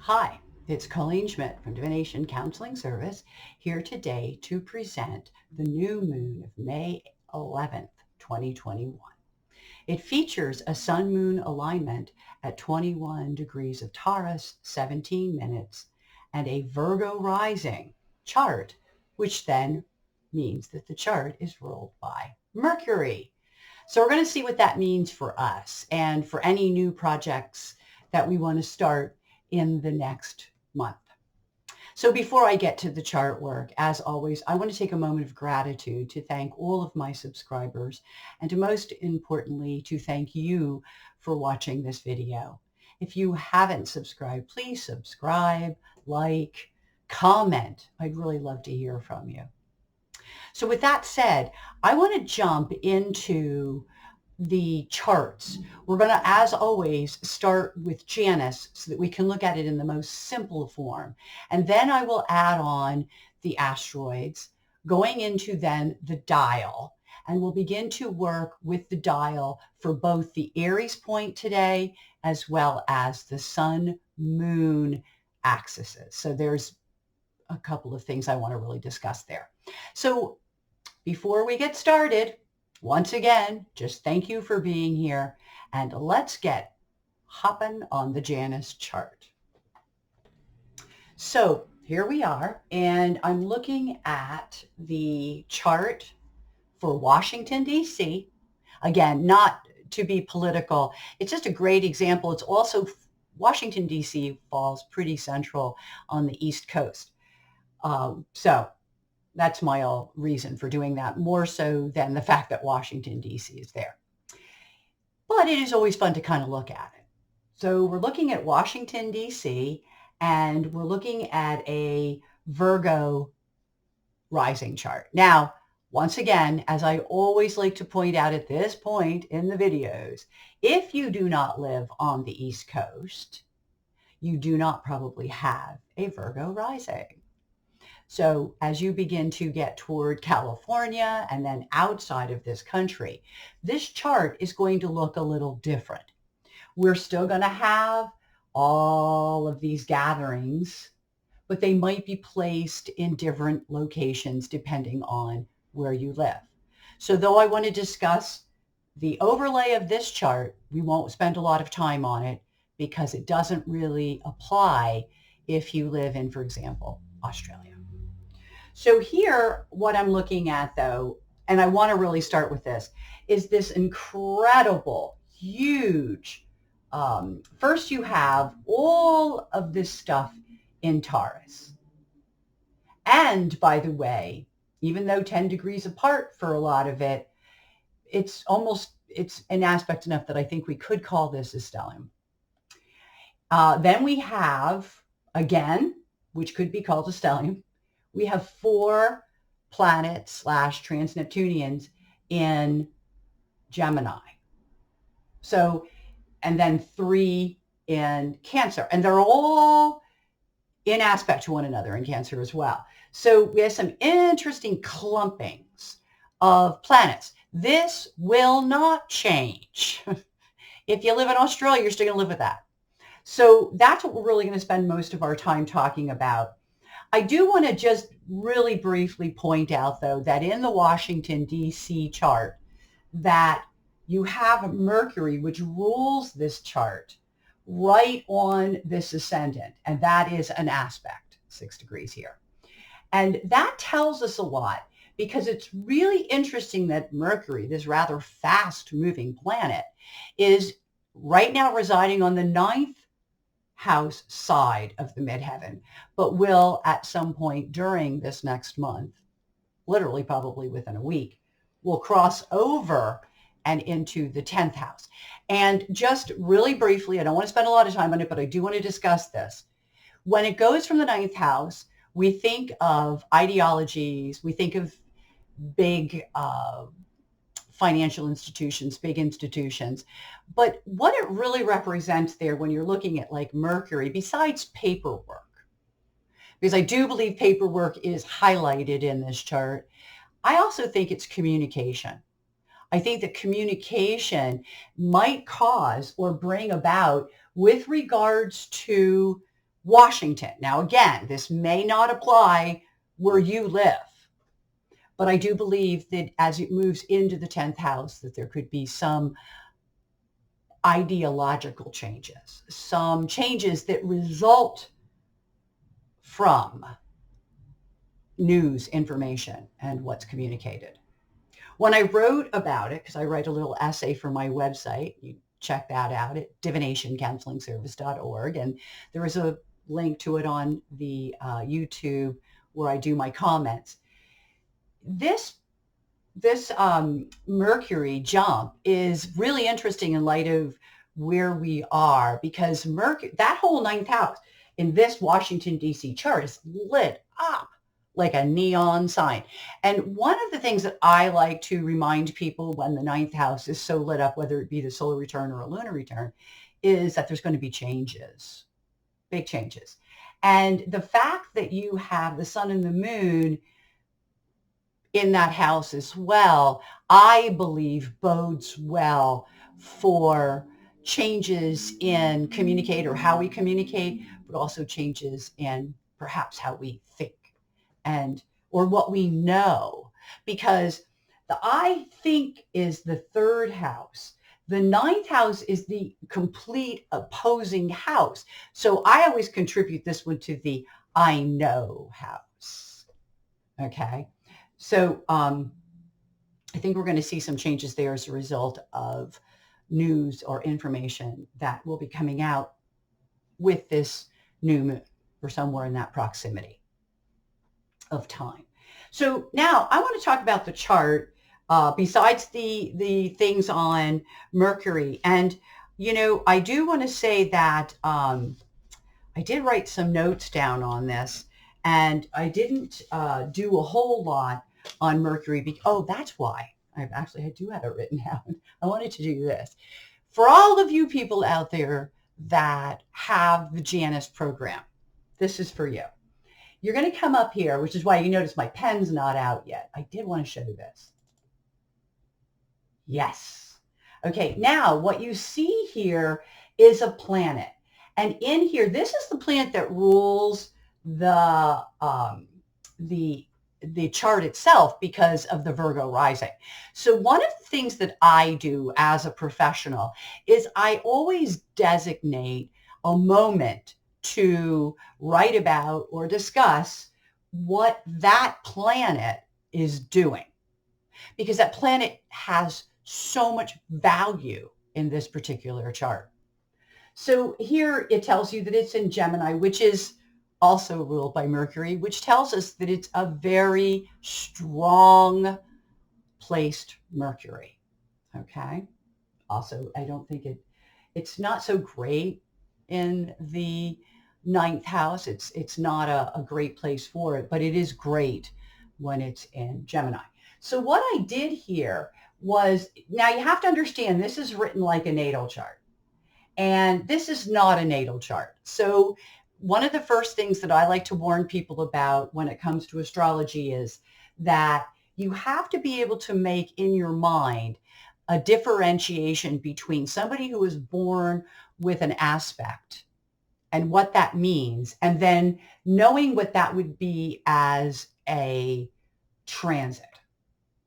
Hi, it's Colleen Schmidt from Divination Counseling Service here today to present the new moon of May 11th, 2021. It features a sun-moon alignment at 21 degrees of Taurus, 17 minutes, and a Virgo rising chart, which then means that the chart is ruled by Mercury. So we're going to see what that means for us and for any new projects that we want to start in the next month. So before I get to the chart work, as always, I want to take a moment of gratitude to thank all of my subscribers and to most importantly, to thank you for watching this video. If you haven't subscribed, please subscribe, like, comment. I'd really love to hear from you. So with that said, I want to jump into the charts. We're going to, as always, start with Janus so that we can look at it in the most simple form. And then I will add on the asteroids, going into then the dial. And we'll begin to work with the dial for both the Aries point today as well as the sun-moon axes. So there's a couple of things I want to really discuss there. So before we get started, once again, just thank you for being here, and let's get hopping on the Janus chart. So here we are, and I'm looking at the chart for Washington, D.C. Again, not to be political. It's just a great example. It's also Washington, D.C. falls pretty central on the East Coast. So that's my reason for doing that, more so than the fact that Washington, D.C. is there. But it is always fun to kind of look at it. So we're looking at Washington, D.C., and we're looking at a Virgo rising chart. Now, once again, as I always like to point out at this point in the videos, if you do not live on the East Coast, you do not probably have a Virgo rising. So as you begin to get toward California and then outside of this country, this chart is going to look a little different. We're still going to have all of these gatherings, but they might be placed in different locations depending on where you live. So though I want to discuss the overlay of this chart, we won't spend a lot of time on it because it doesn't really apply if you live in, for example, Australia. So here, what I'm looking at though, and I want to really start with this, is this incredible, huge, first you have all of this stuff in Taurus. And by the way, even though 10 degrees apart for a lot of it, it's an aspect enough that I think we could call this a stellium. Then we have, again, which could be called a stellium, we have 4 planets / trans-Neptunians in Gemini. So, and then 3 in Cancer. And they're all in aspect to one another in Cancer as well. So we have some interesting clumpings of planets. This will not change. If you live in Australia, you're still going to live with that. So that's what we're really going to spend most of our time talking about. I do want to just really briefly point out, though, that in the Washington, D.C. chart, that you have Mercury, which rules this chart, right on this ascendant, and that is an aspect, 6 degrees here. And that tells us a lot because it's really interesting that Mercury, this rather fast-moving planet, is right now residing on the 9th house side of the midheaven, but will at some point during this next month, literally probably within a week, will cross over and into the 10th house. And just really briefly, I don't want to spend a lot of time on it, but I do want to discuss this. When it goes from the 9th house, we think of ideologies, we think of big financial institutions, big institutions. But what it really represents there when you're looking at like Mercury, besides paperwork, because I do believe paperwork is highlighted in this chart, I also think it's communication. I think that communication might cause or bring about with regards to Washington. Now, again, this may not apply where you live, but I do believe that as it moves into the 10th house, that there could be some ideological changes, some changes that result from news, information, and what's communicated. When I wrote about it, because I write a little essay for my website, you check that out at divinationcounselingservice.org, and there is a link to it on the YouTube where I do my comments. This Mercury jump is really interesting in light of where we are, because Mercury, that whole 9th house in this Washington, D.C. chart is lit up like a neon sign. And one of the things that I like to remind people when the 9th house is so lit up, whether it be the solar return or a lunar return, is that there's going to be changes, big changes. And the fact that you have the sun and the moon in that house as well, I believe bodes well for changes in communicate or how we communicate, but also changes in perhaps how we think and or what we know. Because the I think is the 3rd house. The 9th house is the complete opposing house. So I always contribute this one to the I know house. Okay. So I think we're going to see some changes there as a result of news or information that will be coming out with this new moon or somewhere in that proximity of time. So now I want to talk about the chart besides the things on Mercury. And, you know, I do want to say that I did write some notes down on this, and I didn't do a whole lot on Mercury. Oh, that's why. I do have it written down. I wanted to do this. For all of you people out there that have the Janus program, this is for you. You're going to come up here, which is why you notice my pen's not out yet. I did want to show this. Yes. Okay, now what you see here is a planet. And in here, this is the planet that rules the chart itself because of the Virgo rising. So one of the things that I do as a professional is I always designate a moment to write about or discuss what that planet is doing, because that planet has so much value in this particular chart. So here it tells you that it's in Gemini, which is also ruled by Mercury, which tells us that it's a very strong placed Mercury. Okay. Also, I don't think it's not so great in the 9th house. It's not a great place for it, but it is great when it's in Gemini. So what I did here was, now you have to understand, this is written like a natal chart, and this is not a natal chart. So one of the first things that I like to warn people about when it comes to astrology is that you have to be able to make in your mind a differentiation between somebody who was born with an aspect and what that means, and then knowing what that would be as a transit.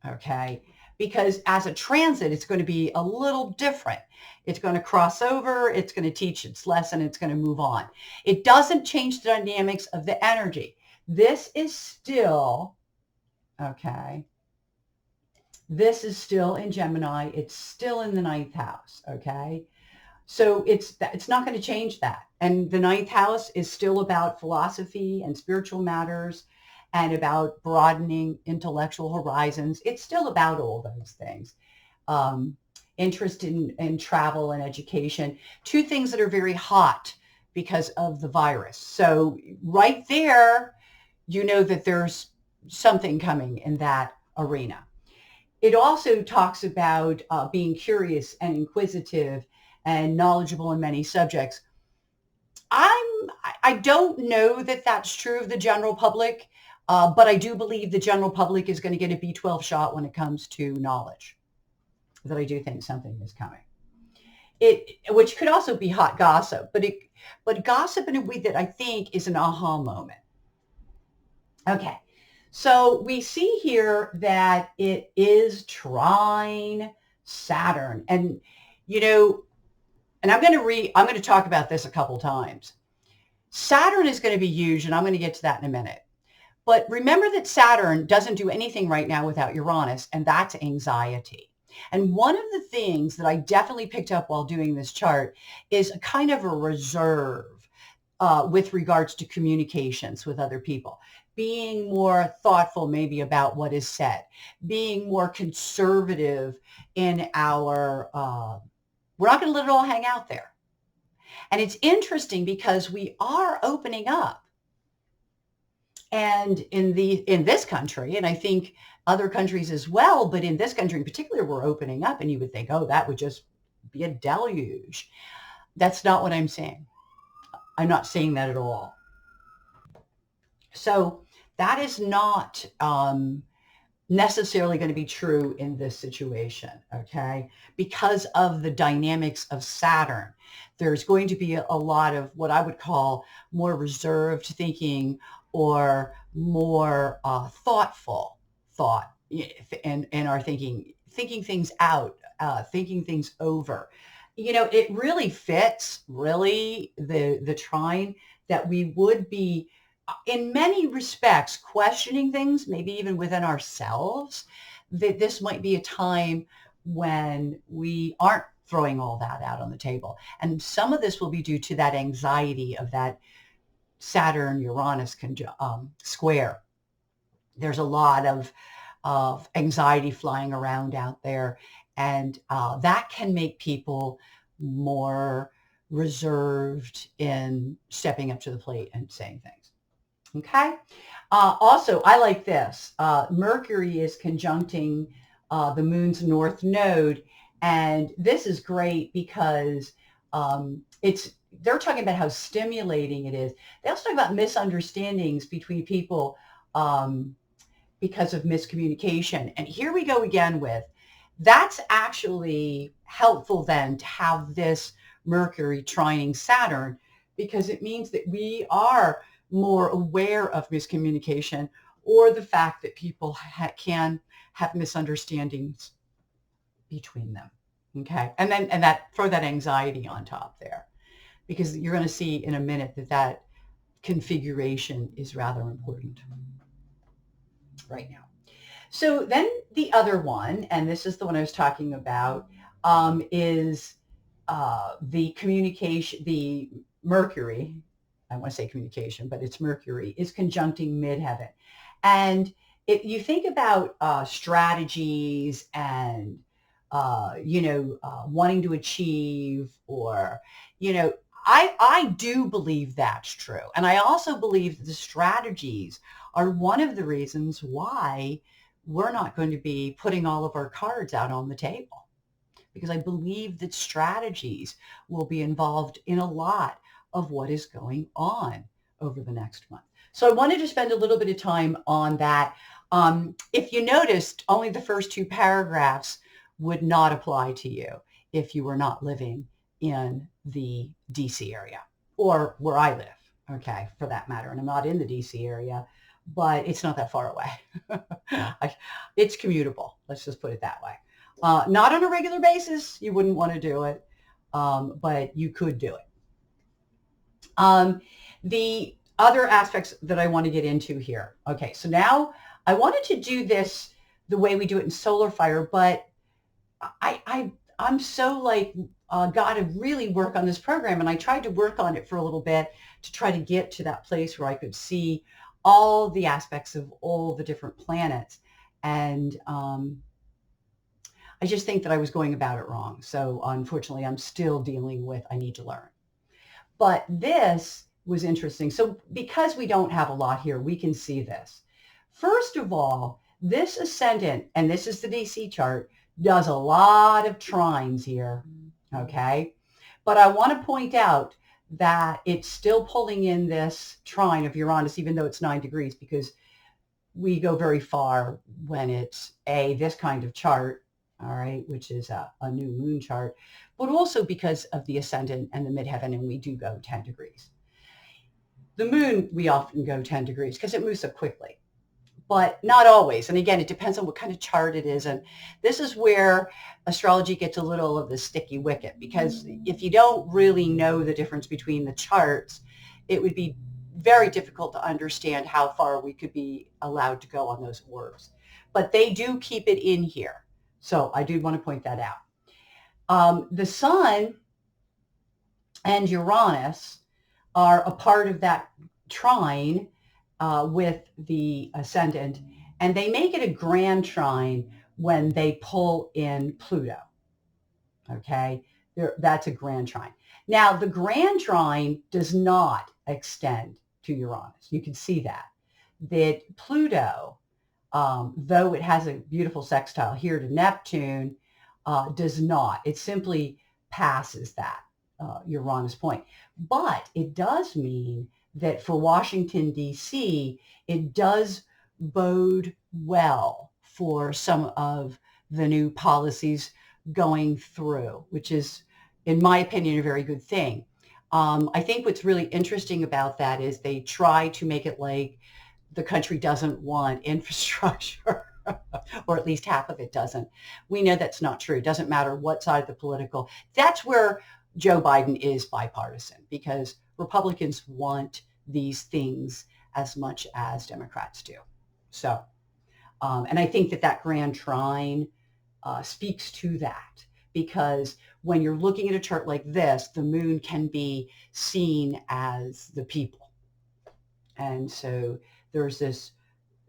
Okay. Because as a transit, it's going to be a little different. It's going to cross over. It's going to teach its lesson. It's going to move on. It doesn't change the dynamics of the energy. This is still, okay, this is still in Gemini. It's still in the 9th house. Okay. So it's not going to change that. And the 9th house is still about philosophy and spiritual matters and about broadening intellectual horizons. It's still about all those things. Interest in travel and education, 2 things that are very hot because of the virus. So right there, you know that there's something coming in that arena. It also talks about being curious and inquisitive and knowledgeable in many subjects. I don't know that that's true of the general public, but I do believe the general public is going to get a B12 shot when it comes to knowledge, that I do think something is coming. which could also be hot gossip, but gossip in a way that I think is an aha moment. Okay. So we see here that it is trine Saturn. And, you know, and I'm going to talk about this a couple times. Saturn is going to be huge, and I'm going to get to that in a minute. But remember that Saturn doesn't do anything right now without Uranus, and that's anxiety. And one of the things that I definitely picked up while doing this chart is a kind of a reserve with regards to communications with other people, being more thoughtful maybe about what is said, being more conservative in our, we're not going to let it all hang out there. And it's interesting because we are opening up. And in this country, and I think other countries as well, but in this country in particular, we're opening up, and you would think, oh, that would just be a deluge. That's not what I'm saying. I'm not saying that at all. So that is not necessarily going to be true in this situation, okay? Because of the dynamics of Saturn, there's going to be a lot of what I would call more reserved thinking or more thoughtful thought in our thinking things out, thinking things over. You know, it really fits really the trine that we would be in many respects questioning things, maybe even within ourselves, that this might be a time when we aren't throwing all that out on the table. And some of this will be due to that anxiety of that Saturn-Uranus square. There's a lot of anxiety flying around out there, and that can make people more reserved in stepping up to the plate and saying things. Okay. Also, I like this. Mercury is conjuncting the moon's north node, and this is great because they're talking about how stimulating it is. They also talk about misunderstandings between people because of miscommunication. And here we go again with that's actually helpful then to have this Mercury trining Saturn, because it means that we are more aware of miscommunication or the fact that people can have misunderstandings between them. Okay. And that throw that anxiety on top there, because you're going to see in a minute that configuration is rather important right now. So then the other one, and this is the one I was talking about, is the communication, the Mercury, I want to say communication, but it's Mercury, is conjuncting midheaven. And if you think about strategies and, wanting to achieve, or, I do believe that's true. And I also believe that the strategies are one of the reasons why we're not going to be putting all of our cards out on the table, because I believe that strategies will be involved in a lot of what is going on over the next month. So I wanted to spend a little bit of time on that. If you noticed, only the first two paragraphs would not apply to you if you were not living in the DC area or where I live, okay, for that matter. And I'm not in the DC area, but it's not that far away. It's commutable. Let's just put it that way. Not on a regular basis. You wouldn't want to do it, but you could do it. The other aspects that I want to get into here. Okay, so now I wanted to do this the way we do it in Solar Fire, but I'm so like, got to really work on this program. And I tried to work on it for a little bit to try to get to that place where I could see all the aspects of all the different planets. And I just think that I was going about it wrong. So unfortunately, I'm still dealing with, I need to learn. But this was interesting. So because we don't have a lot here, we can see this. First of all, this ascendant, and this is the DC chart, does a lot of trines here, okay? But I want to point out that it's still pulling in this trine of Uranus, even though it's 9 degrees, because we go very far when it's this kind of chart, all right, which is a new moon chart, but also because of the ascendant and the midheaven, and we do go 10 degrees. The moon, we often go 10 degrees because it moves so quickly, but not always. And again, it depends on what kind of chart it is. And this is where astrology gets a little of the sticky wicket, because if you don't really know the difference between the charts, it would be very difficult to understand how far we could be allowed to go on those orbs. But they do keep it in here. So I do want to point that out. The sun and Uranus are a part of that trine with the ascendant, and they make it a grand trine when they pull in Pluto. Okay, that's a grand trine. Now, the grand trine does not extend to Uranus. You can see that Pluto, though it has a beautiful sextile here to Neptune, does not. It simply passes that Uranus point. But it does mean that for Washington, D.C., it does bode well for some of the new policies going through, which is, in my opinion, a very good thing. I think what's really interesting about that is they try to make it like the country doesn't want infrastructure, or at least half of it doesn't. We know that's not true. It doesn't matter what side of the political. That's where Joe Biden is bipartisan, because Republicans want these things as much as Democrats do. So, and I think that grand trine speaks to that, because when you're looking at a chart like this, the moon can be seen as the people. And so there's this,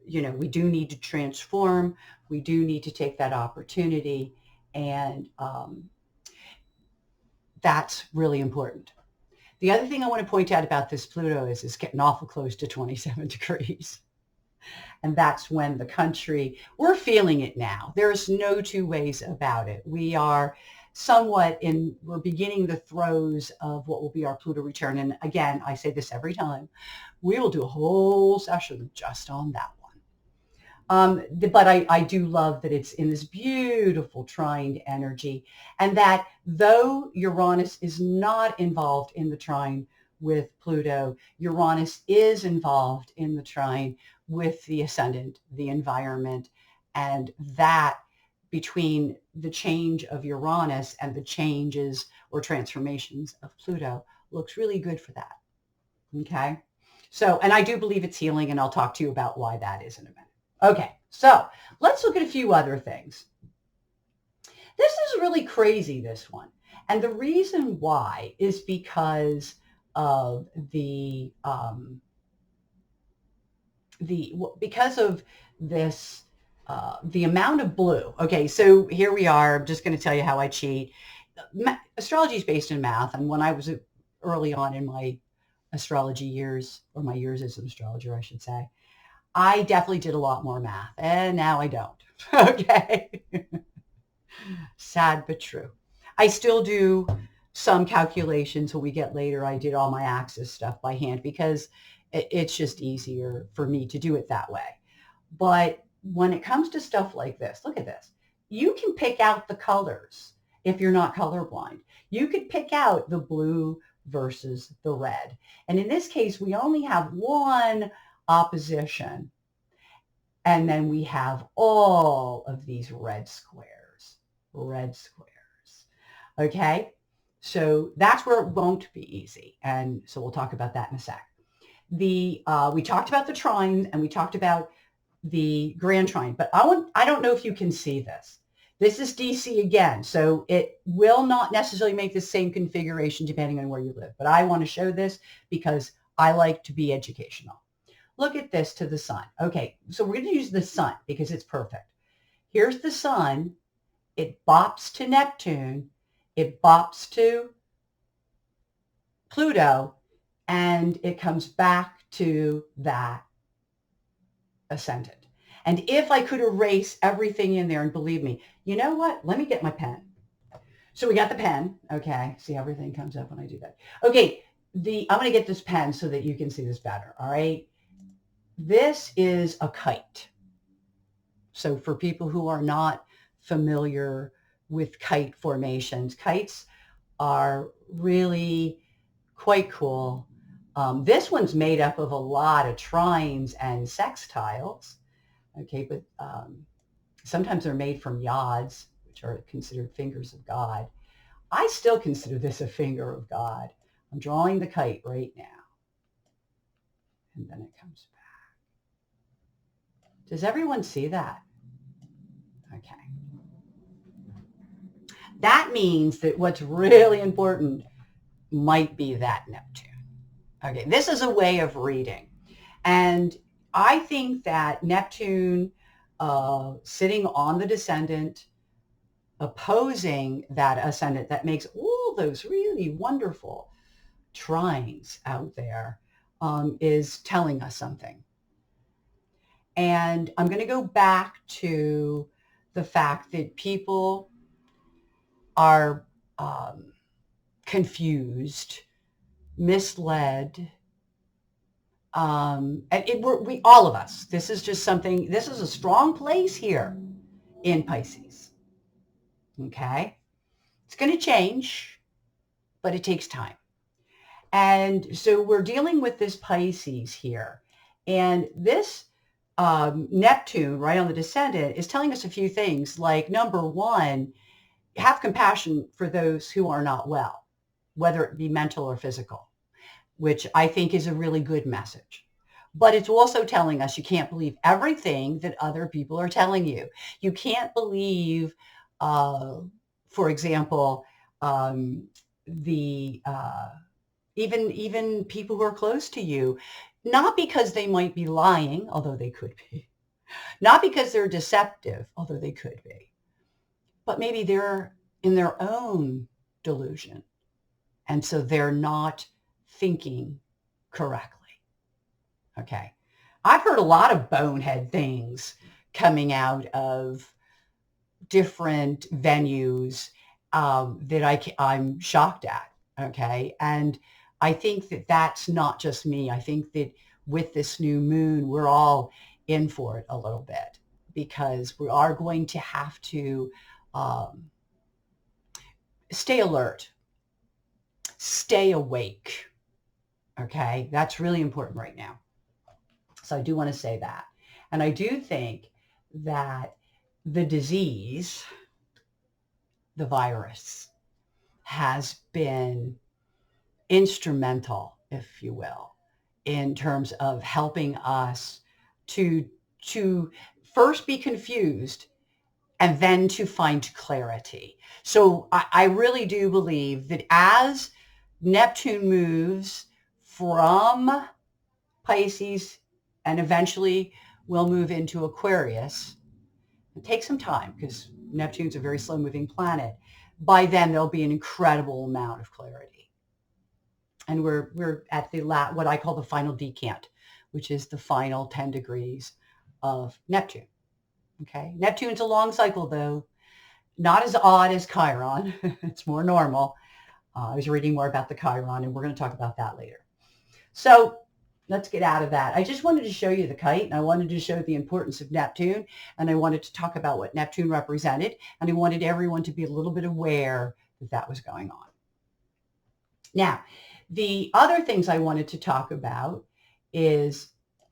we do need to transform. We do need to take that opportunity. And that's really important. The other thing I want to point out about this Pluto is it's getting awful close to 27 degrees. And that's when the country, we're feeling it now. There's no two ways about it. We are we're beginning the throes of what will be our Pluto return. And again, I say this every time, we will do a whole session just on that one. But I do love that it's in this beautiful trine energy, and that though Uranus is not involved in the trine with Pluto, Uranus is involved in the trine with the ascendant, the environment, and that between the change of Uranus and the changes or transformations of Pluto looks really good for that. Okay. So, and I do believe it's healing, and I'll talk to you about why that is in a minute. Okay, so let's look at a few other things. This is really crazy, this one. And the reason why is because of because of this, the amount of blue. Okay, so here we are. I'm just going to tell you how I cheat. Astrology is based in math. And when I was early on in my astrology years, or my years as an astrologer, I should say, I definitely did a lot more math, and now I don't. Okay. Sad but true. I still do some calculations when we get later. I did all my axis stuff by hand because it's just easier for me to do it that way. But when it comes to stuff like this, look at this. You can pick out the colors if you're not colorblind. You could pick out the blue versus the red. And in this case, we only have one opposition, and then we have all of these red squares. Okay, so that's where it won't be easy, and so we'll talk about that in a sec. We talked about the trine, and we talked about the grand trine, but I don't know if you can see this. This is DC again, so it will not necessarily make the same configuration depending on where you live, but I want to show this because I like to be educational. Look at this to the sun. Okay, so we're going to use the sun because it's perfect. Here's the sun. It bops to Neptune. It bops to Pluto. And it comes back to that ascendant. And if I could erase everything in there, and believe me, you know what? Let me get my pen. So we got the pen. Okay, see, everything comes up when I do that. Okay, I'm going to get this pen so that you can see this better. All right. This is a kite. So for people who are not familiar with kite formations. Kites are really quite cool. This one's made up of a lot of trines and sextiles. Okay, but sometimes they're made from yods, which are considered fingers of God. I still consider this a finger of God. I'm drawing the kite right now. And then it comes back. Does everyone see that? Okay. That means that what's really important might be that Neptune. Okay, this is a way of reading. And I think that Neptune sitting on the descendant, opposing that ascendant, that makes all those really wonderful trines out there, is telling us something. And I'm going to go back to the fact that people are confused, misled, and we all of us. This is just something. This is a strong place here in Pisces. Okay, it's going to change, but it takes time. And so we're dealing with this Pisces here, and this Neptune, right on the descendant, is telling us a few things. Like, number one, have compassion for those who are not well, whether it be mental or physical, which I think is a really good message. But it's also telling us you can't believe everything that other people are telling you. You can't believe, for example, even people who are close to you, not because they might be lying, although they could be, not because they're deceptive, although they could be, but maybe they're in their own delusion. And so they're not thinking correctly. Okay. I've heard a lot of bonehead things coming out of different venues that I'm shocked at. Okay. And I think that that's not just me. I think that with this new moon, we're all in for it a little bit, because we are going to have to stay alert, stay awake. Okay. That's really important right now. So I do want to say that. And I do think that the disease, the virus, has been instrumental, if you will, in terms of helping us to first be confused and then to find clarity. So I really do believe that as Neptune moves from Pisces and eventually will move into Aquarius, it takes some time because Neptune's a very slow moving planet. By then there'll be an incredible amount of clarity. And we're at the what I call the final decant, which is the final 10 degrees of Neptune. Okay. Neptune's a long cycle though, not as odd as Chiron. It's more normal. I was reading more about the Chiron and we're going to talk about that later. So let's get out of that. I just wanted to show you the kite, and I wanted to show the importance of Neptune, and I wanted to talk about what Neptune represented, and I wanted everyone to be a little bit aware that that was going on. Now, the other things I wanted to talk about is,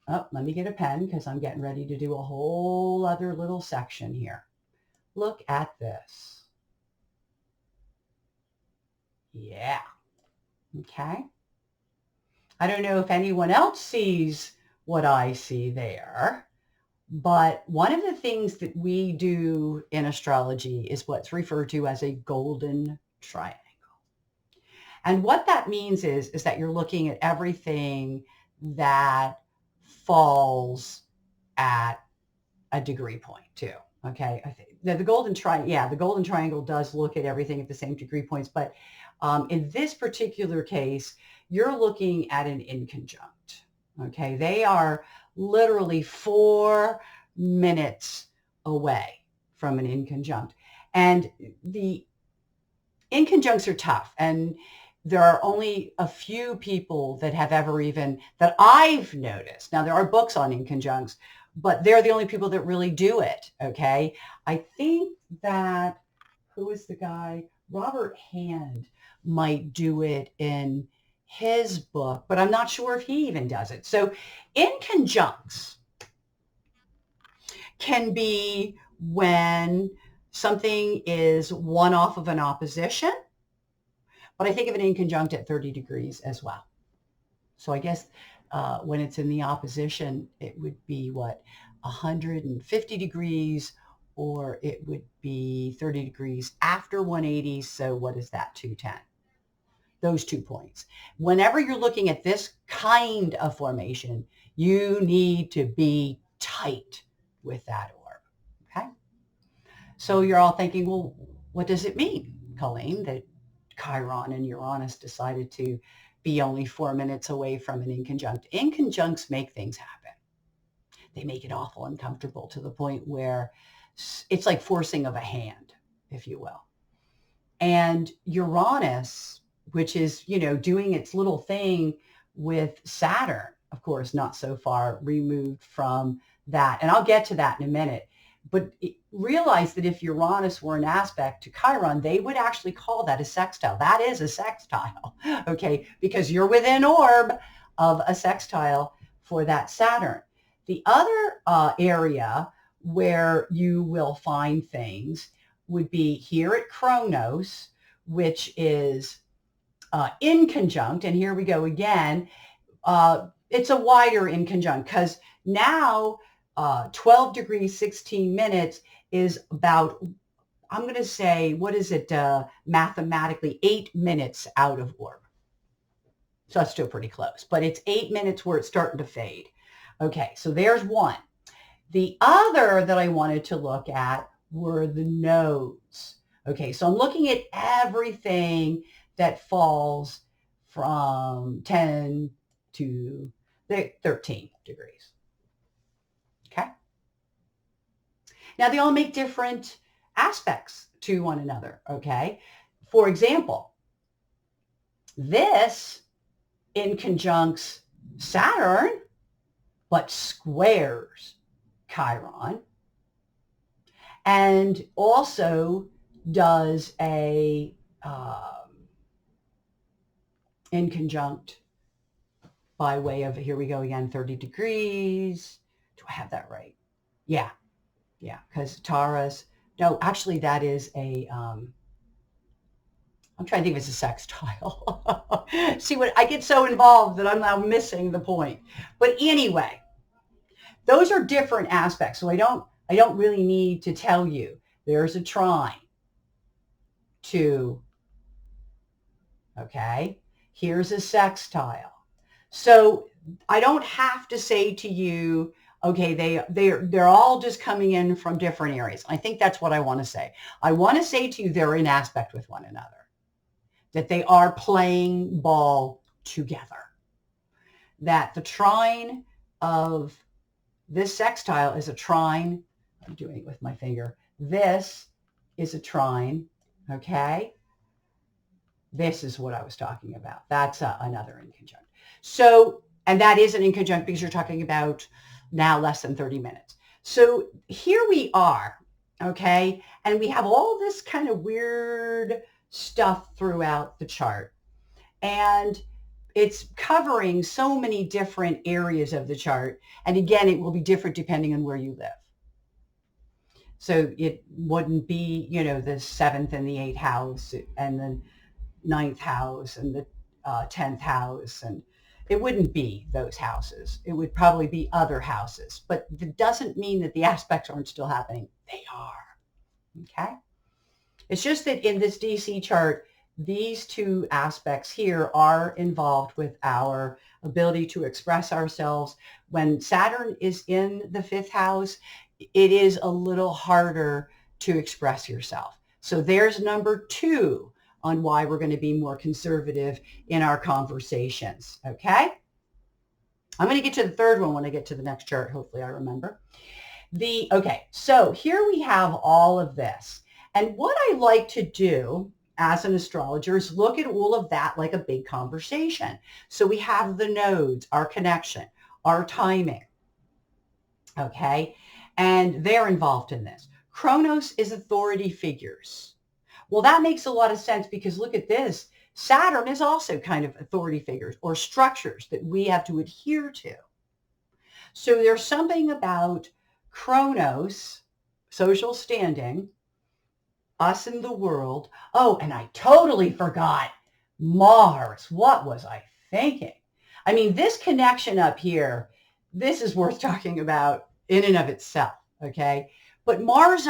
let me get a pen because I'm getting ready to do a whole other little section here. Look at this. Yeah. Okay. I don't know if anyone else sees what I see there, but one of the things that we do in astrology is what's referred to as a golden triangle. And what that means is that you're looking at everything that falls at a degree point too. Okay. I think the golden triangle, the golden triangle does look at everything at the same degree points, but in this particular case, you're looking at an inconjunct. Okay. They are literally 4 minutes away from an inconjunct. And the inconjuncts are tough. And there are only a few people that have ever even, that I've noticed. Now, there are books on inconjuncts, but they're the only people that really do it. Okay. I think that, who is the guy? Robert Hand might do it in his book, but I'm not sure if he even does it. So inconjuncts can be when something is one off of an opposition, but I think of an inconjunct at 30 degrees as well. So I guess when it's in the opposition, it would be what, 150 degrees, or it would be 30 degrees after 180. So what is that, 210? Those 2 points. Whenever you're looking at this kind of formation, you need to be tight with that orb, okay? So you're all thinking, well, what does it mean, Colleen, that Chiron and Uranus decided to be only 4 minutes away from an inconjunct? Inconjuncts make things happen. They make it awful uncomfortable to the point where it's like forcing of a hand, if you will. And Uranus, which is, doing its little thing with Saturn, of course, not so far removed from that. And I'll get to that in a minute. But realize that if Uranus were an aspect to Chiron, they would actually call that a sextile. That is a sextile, okay, because you're within orb of a sextile for that Saturn. The other area where you will find things would be here at Kronos, which is inconjunct. And here we go again. It's a wider inconjunct because now 12 degrees, 16 minutes is about, I'm going to say, what is it mathematically, 8 minutes out of orb. So that's still pretty close, but it's 8 minutes where it's starting to fade. Okay, so there's one. The other that I wanted to look at were the nodes. Okay, so I'm looking at everything that falls from 10 to 13 degrees. Okay. Now they all make different aspects to one another. Okay. For example, this inconjuncts Saturn, but squares Chiron, and also does a inconjunct by way of, here we go again, 30 degrees. Do I have that right? Yeah, because Taurus, no, actually that is a, I'm trying to think if it's a sextile. See, what I get so involved that I'm now missing the point. But anyway, those are different aspects. So I don't really need to tell you. There's a trine, 2. Okay. Here's a sextile. So I don't have to say to you, okay, they're all just coming in from different areas. I think that's what I want to say. I want to say to you, they're in aspect with one another, that they are playing ball together, that the trine of this sextile is a trine. I'm doing it with my finger. This is a trine. Okay. This is what I was talking about. That's another inconjunct. So, and that is an inconjunct because you're talking about now less than 30 minutes. So here we are, okay? And we have all this kind of weird stuff throughout the chart. And it's covering so many different areas of the chart. And again, it will be different depending on where you live. So it wouldn't be, the 7th and the 8th house and the 9th house and the 10th house. And it wouldn't be those houses. It would probably be other houses. But that doesn't mean that the aspects aren't still happening. They are. Okay? It's just that in this DC chart, these 2 aspects here are involved with our ability to express ourselves. When Saturn is in the 5th house, it is a little harder to express yourself. So there's number 2 on why we're going to be more conservative in our conversations. Okay. I'm going to get to the 3rd one when I get to the next chart. Hopefully I remember. Okay. So here we have all of this. And what I like to do as an astrologer is look at all of that like a big conversation. So we have the nodes, our connection, our timing. okay? And they're involved in this. Chronos is authority figures. Well, that makes a lot of sense because look at this. Saturn is also kind of authority figures or structures that we have to adhere to. So there's something about Chronos, social standing, us in the world. Oh, and I totally forgot Mars. What was I thinking? I mean, this connection up here, this is worth talking about in and of itself, okay? But Mars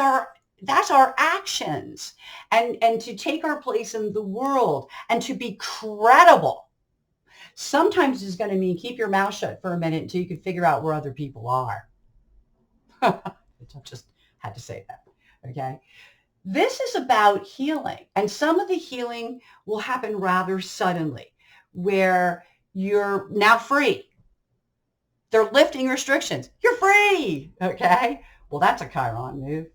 that's our actions and to take our place in the world and to be credible. Sometimes it's going to mean keep your mouth shut for a minute until you can figure out where other people are. I just had to say that, okay? This is about healing, and some of the healing will happen rather suddenly where you're now free. They're lifting restrictions. You're free, okay? Well, that's a Chiron move.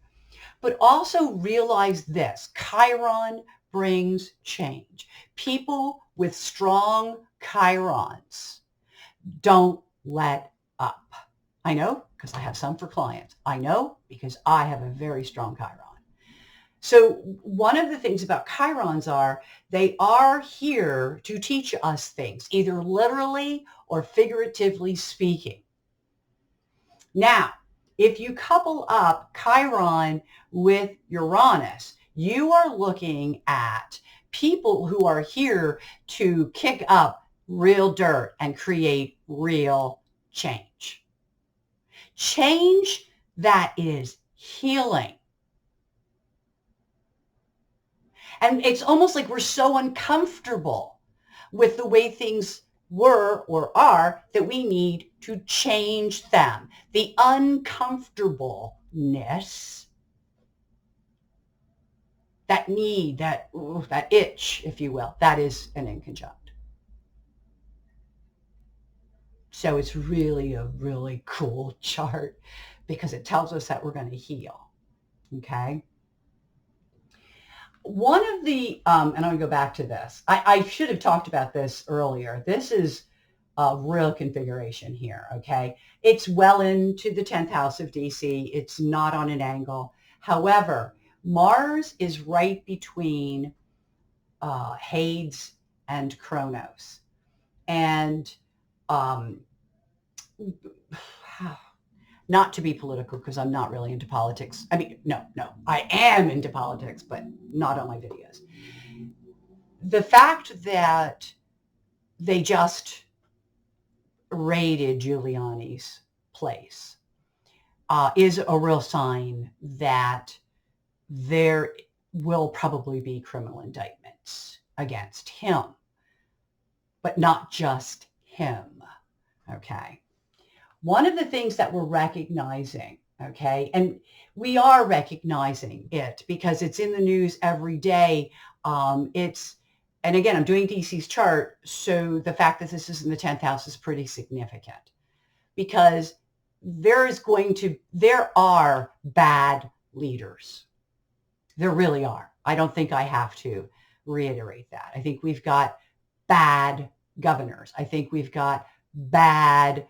But also realize this, Chiron brings change. People with strong Chirons don't let up. I know because I have some for clients. I know because I have a very strong Chiron. So one of the things about Chirons are they are here to teach us things, either literally or figuratively speaking. Now, if you couple up Chiron with Uranus, you are looking at people who are here to kick up real dirt and create real change. Change that is healing. And it's almost like we're so uncomfortable with the way things were or are that we need to change them. The uncomfortableness, that need, that itch, if you will, that is an inconjunct. So it's really a really cool chart because it tells us that we're going to heal. Okay. One of the, and I'm going to go back to this. I should have talked about this earlier. This is a real configuration here, okay? It's well into the 10th house of DC. It's not on an angle. However, Mars is right between Hades and Kronos. And not to be political because I'm not really into politics. I mean, no, I am into politics, but not on my videos. The fact that they just raided Giuliani's place is a real sign that there will probably be criminal indictments against him, but not just him, okay? One of the things that we're recognizing, okay, and we are recognizing it because it's in the news every day. And again, I'm doing DC's chart, so the fact that this is in the 10th house is pretty significant because there are bad leaders. There really are. I don't think I have to reiterate that. I think we've got bad governors. I think we've got bad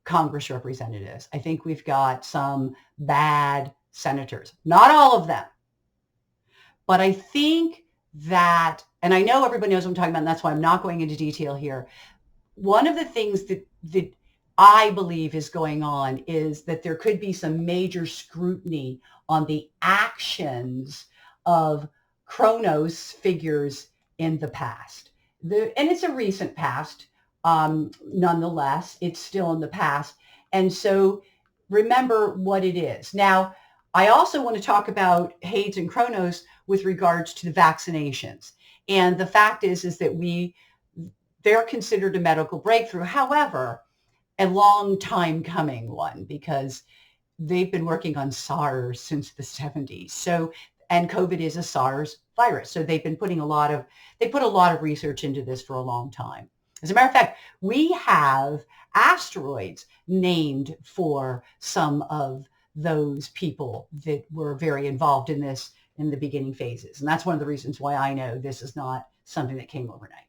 Congress representatives. I think we've got some bad senators. Not all of them. But I think that, and I know everybody knows what I'm talking about, and that's why I'm not going into detail here. One of the things that I believe is going on is that there could be some major scrutiny on the actions of Kronos figures in the past. And it's a recent past. Nonetheless, it's still in the past. And so remember what it is. Now, I also want to talk about Hades and Kronos with regards to the vaccinations. And the fact is that they're considered a medical breakthrough. However, a long time coming one because they've been working on SARS since the 70s. So, and COVID is a SARS virus. So they put a lot of research into this for a long time. As a matter of fact, we have asteroids named for some of those people that were very involved in this in the beginning phases. And that's one of the reasons why I know this is not something that came overnight.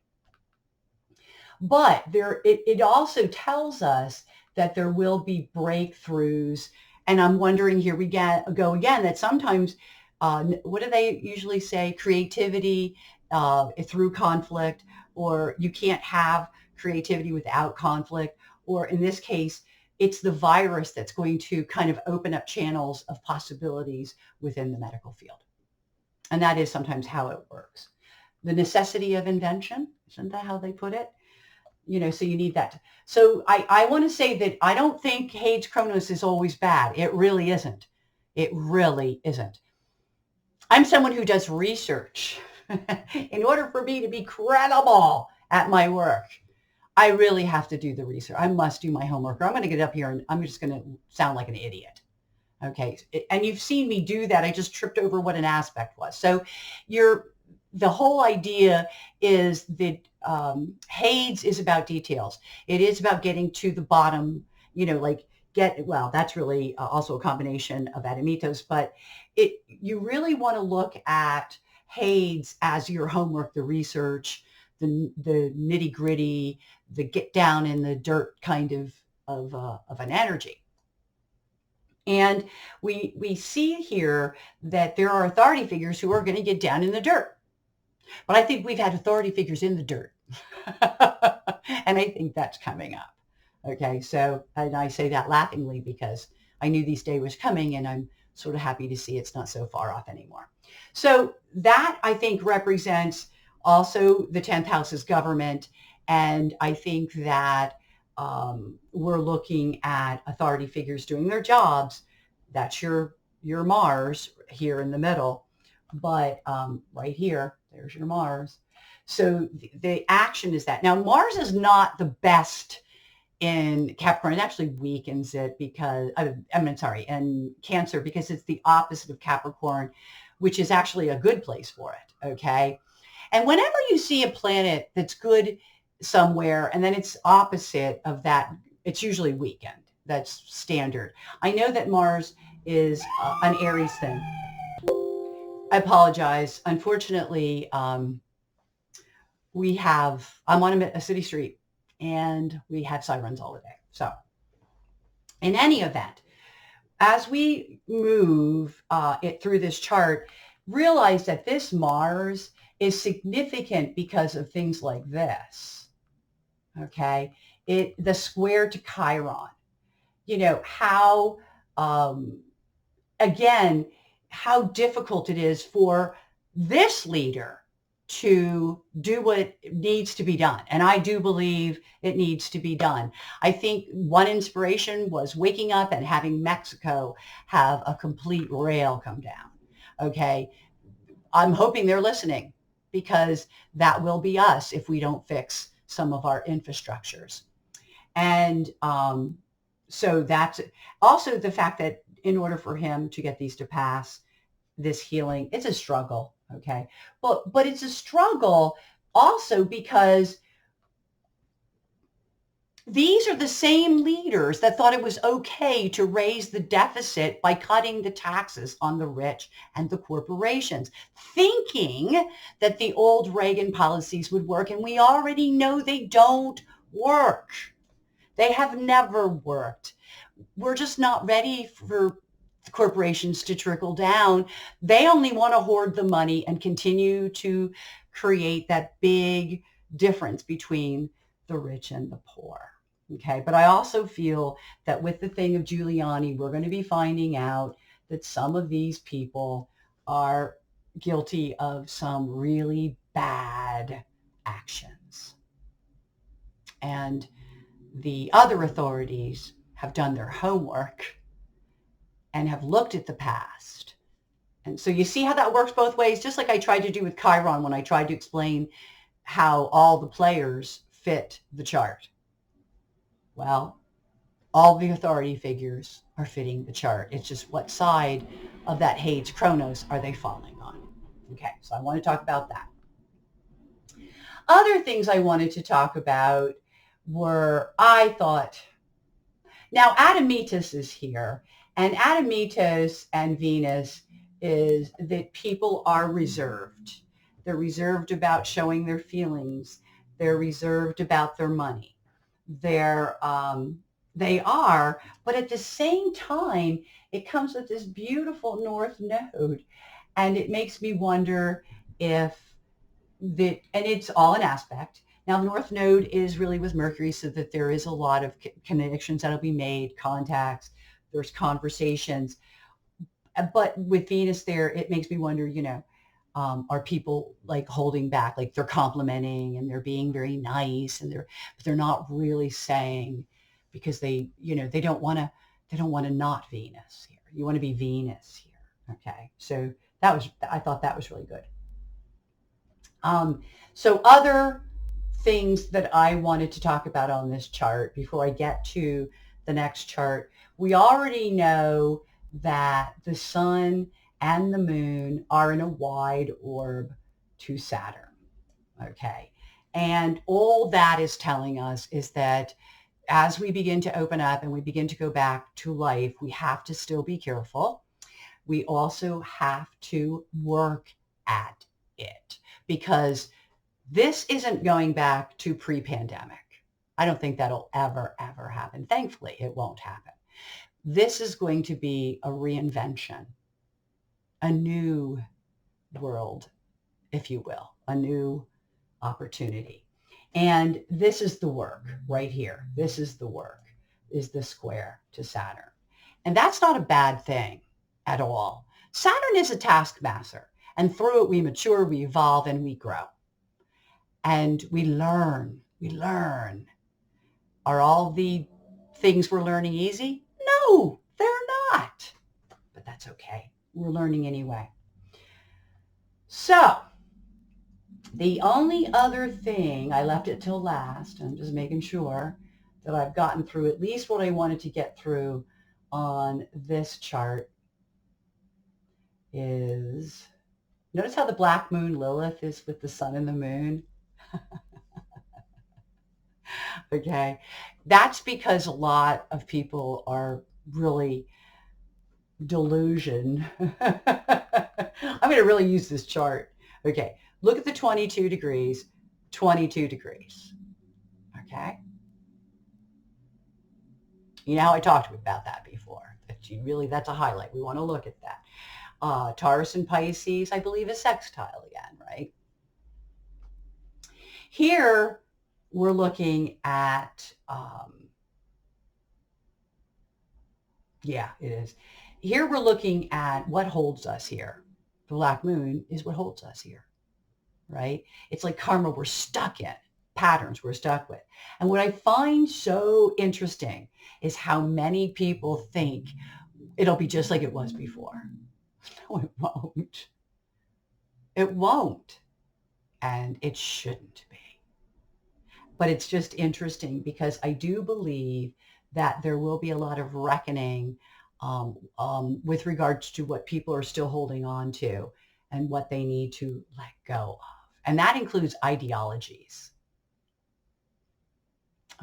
But it also tells us that there will be breakthroughs. And I'm wondering, here we go again, that sometimes, what do they usually say? Creativity through conflict, or you can't have creativity without conflict, or in this case, it's the virus that's going to kind of open up channels of possibilities within the medical field. And that is sometimes how it works. The necessity of invention, isn't that how they put it? So you need that. So I want to say that I don't think Hades Kronos is always bad. It really isn't. It really isn't. I'm someone who does research. In order for me to be credible at my work, I really have to do the research. I must do my homework, or I'm going to get up here and I'm just going to sound like an idiot. Okay. And you've seen me do that. I just tripped over what an aspect was. So the whole idea is that Hades is about details. It is about getting to the bottom, that's really also a combination of Adamitos, but you really want to look at Hades as your homework, the research, the nitty gritty, the get down in the dirt kind of an energy. And we see here that there are authority figures who are going to get down in the dirt. But I think we've had authority figures in the dirt. And I think that's coming up. Okay, so, and I say that laughingly because I knew this day was coming, and I'm sort of happy to see it's not so far off anymore. So that, I think, represents also the 10th house's government. And I think that we're looking at authority figures doing their jobs. That's your Mars here in the middle. But right here, there's your Mars. So the action is that. Now, Mars is not the best in Capricorn. It actually weakens it because, in Cancer, because it's the opposite of Capricorn, which is actually a good place for it, okay? And whenever you see a planet that's good somewhere and then it's opposite of that, it's usually weakened. That's standard. I know that Mars is an Aries thing. I apologize. Unfortunately, I'm on a city street and we have sirens all the day. So in any event, as we move it through this chart, realize that this Mars is significant because of things like this. Okay. The square to Chiron, how, again, how difficult it is for this leader to do what needs to be done. And I do believe it needs to be done. I think one inspiration was waking up and having Mexico have a complete rail come down. Okay. I'm hoping they're listening, because that will be us if we don't fix some of our infrastructures. And so that's also the fact that in order for him to get these to pass, this healing, it's a struggle. Okay. But it's a struggle also because these are the same leaders that thought it was okay to raise the deficit by cutting the taxes on the rich and the corporations, thinking that the old Reagan policies would work. And we already know they don't work. They have never worked. We're just not ready for corporations to trickle down. They only want to hoard the money and continue to create that big difference between the rich and the poor. Okay. But I also feel that with the thing of Giuliani, we're going to be finding out that some of these people are guilty of some really bad actions. And the other authorities have done their homework and have looked at the past. And so you see how that works both ways, just like I tried to do with Chiron when I tried to explain how all the players fit the chart. Well, all the authority figures are fitting the chart. It's just what side of that Hades Kronos are they falling on? Okay, so I want to talk about that. Other things I wanted to talk about were, I thought, now Adamitos is here, and Adamitos and Venus is that people are reserved. They're reserved about showing their feelings. They're reserved about their money. They're They are, but at the same time, it comes with this beautiful north node. And it makes me wonder if and it's all an aspect. Now, the North Node is really with Mercury, so that there is a lot of connections that'll be made, contacts, there's conversations. But with Venus there, it makes me wonder, are people like holding back, like they're complimenting and they're being very nice and but they're not really saying, because they don't want to not Venus here. You want to be Venus here. Okay. So I thought that was really good. So other things that I wanted to talk about on this chart before I get to the next chart, we already know that the sun and the moon are in a wide orb to Saturn. Okay. And all that is telling us is that as we begin to open up and we begin to go back to life, we have to still be careful. We also have to work at it, because this isn't going back to pre-pandemic. I don't think that'll ever, ever happen. Thankfully, it won't happen. This is going to be a reinvention, a new world, if you will, a new opportunity. And this is the work right here. This is the work, is the square to Saturn. And that's not a bad thing at all. Saturn is a taskmaster, and through it we mature, we evolve, and we grow. And we learn. Are all the things we're learning easy? No, they're not. But that's okay. We're learning anyway. So the only other thing, I left it till last, I'm just making sure that I've gotten through at least what I wanted to get through on this chart, is notice how the black moon Lilith is with the sun and the moon. Okay. That's because a lot of people are really delusion. I'm going to really use this chart. Okay. Look at the 22 degrees, 22 degrees. Okay. You know how I talked about that before. That's a highlight. We want to look at that. Taurus and Pisces, I believe, is sextile again, right? Here, we're looking at, it is. Here we're looking at what holds us here. The black moon is what holds us here, right? It's like karma we're stuck in, patterns we're stuck with. And what I find so interesting is how many people think it'll be just like it was before. No, it won't. It won't. And it shouldn't be. But it's just interesting because I do believe that there will be a lot of reckoning with regards to what people are still holding on to and what they need to let go of. And that includes ideologies,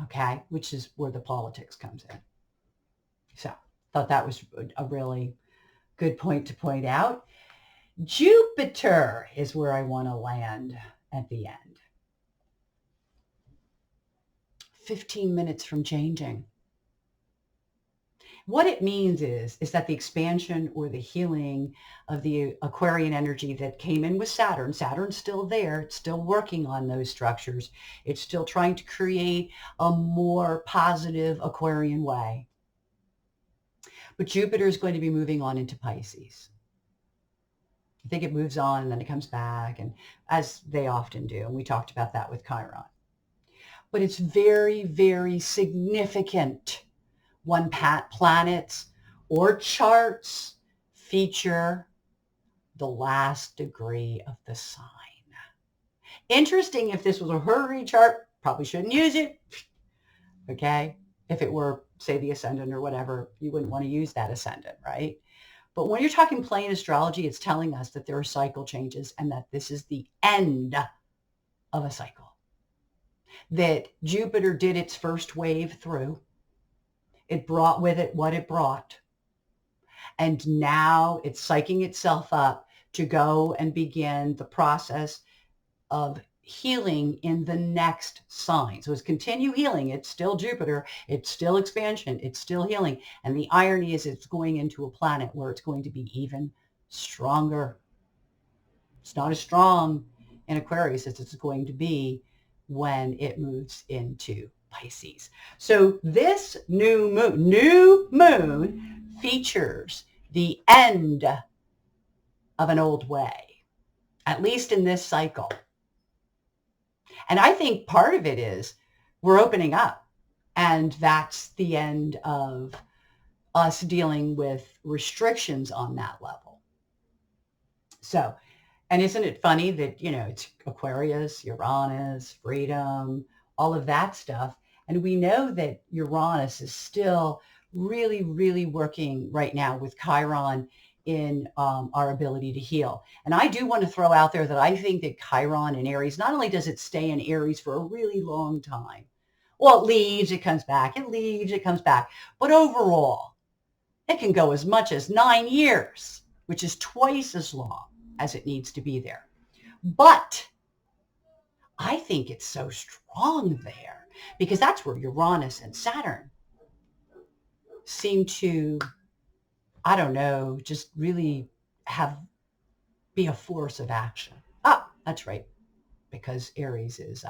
okay, which is where the politics comes in. So I thought that was a really good point to point out. Jupiter is where I want to land at the end. 15 minutes from changing. What it means is that the expansion or the healing of the Aquarian energy that came in with Saturn, Saturn's still there. It's still working on those structures. It's still trying to create a more positive Aquarian way. But Jupiter is going to be moving on into Pisces. I think it moves on and then it comes back, and as they often do. And we talked about that with Chiron. But it's very, very significant when planets or charts feature the last degree of the sign. Interesting, if this was a Hurry chart, probably shouldn't use it. Okay? If it were, say, the ascendant or whatever, you wouldn't want to use that ascendant, right? But when you're talking plain astrology, it's telling us that there are cycle changes and that this is the end of a cycle. That Jupiter did its first wave through. It brought with it what it brought. And now it's psyching itself up to go and begin the process of healing in the next sign. So it's continue healing. It's still Jupiter. It's still expansion. It's still healing. And the irony is it's going into a planet where it's going to be even stronger. It's not as strong in Aquarius as it's going to be when it moves into Pisces. So this new moon features the end of an old way, at least in this cycle. And I think part of it is we're opening up, and that's the end of us dealing with restrictions on that level. So, and isn't it funny that, it's Aquarius, Uranus, freedom, all of that stuff. And we know that Uranus is still really, really working right now with Chiron in our ability to heal. And I do want to throw out there that I think that Chiron in Aries, not only does it stay in Aries for a really long time, well, it leaves, it comes back, it leaves, it comes back. But overall, it can go as much as 9 years, which is twice as long as it needs to be there. But I think it's so strong there because that's where Uranus and Saturn seem to, I don't know, just really be a force of action. That's right, because Aries is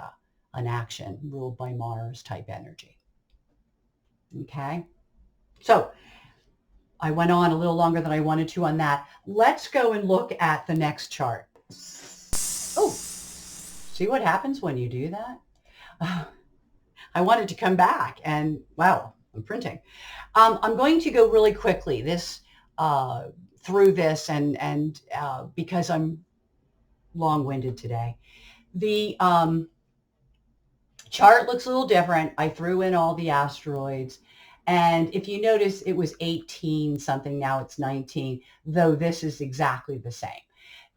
an action ruled by Mars type energy. Okay, so I went on a little longer than I wanted to on that. Let's go and look at the next chart. Oh, see what happens when you do that? I wanted to come back and wow, I'm printing. I'm going to go really quickly through this and because I'm long-winded today. The chart looks a little different. I threw in all the asteroids. And if you notice, it was 18 something. Now it's 19, though this is exactly the same.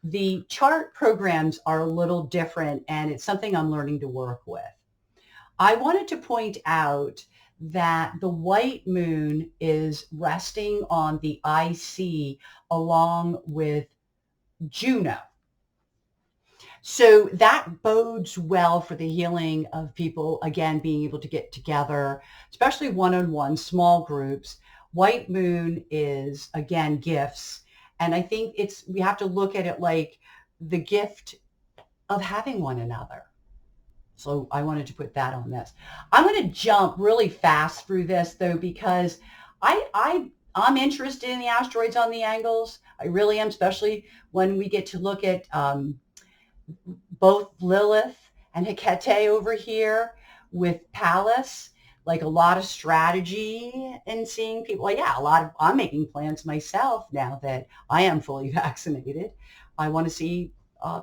The chart programs are a little different, and it's something I'm learning to work with. I wanted to point out that the white moon is resting on the IC along with Juno. So that bodes well for the healing of people, again, being able to get together, especially one-on-one, small groups. White moon is, again, gifts. And I think we have to look at it like the gift of having one another. So I wanted to put that on this. I'm going to jump really fast through this, though, because I'm interested in the asteroids on the angles. I really am, especially when we get to look at both Lilith and Hecate over here with Pallas, like a lot of strategy and seeing people. Well, yeah, I'm making plans myself now that I am fully vaccinated. I want to see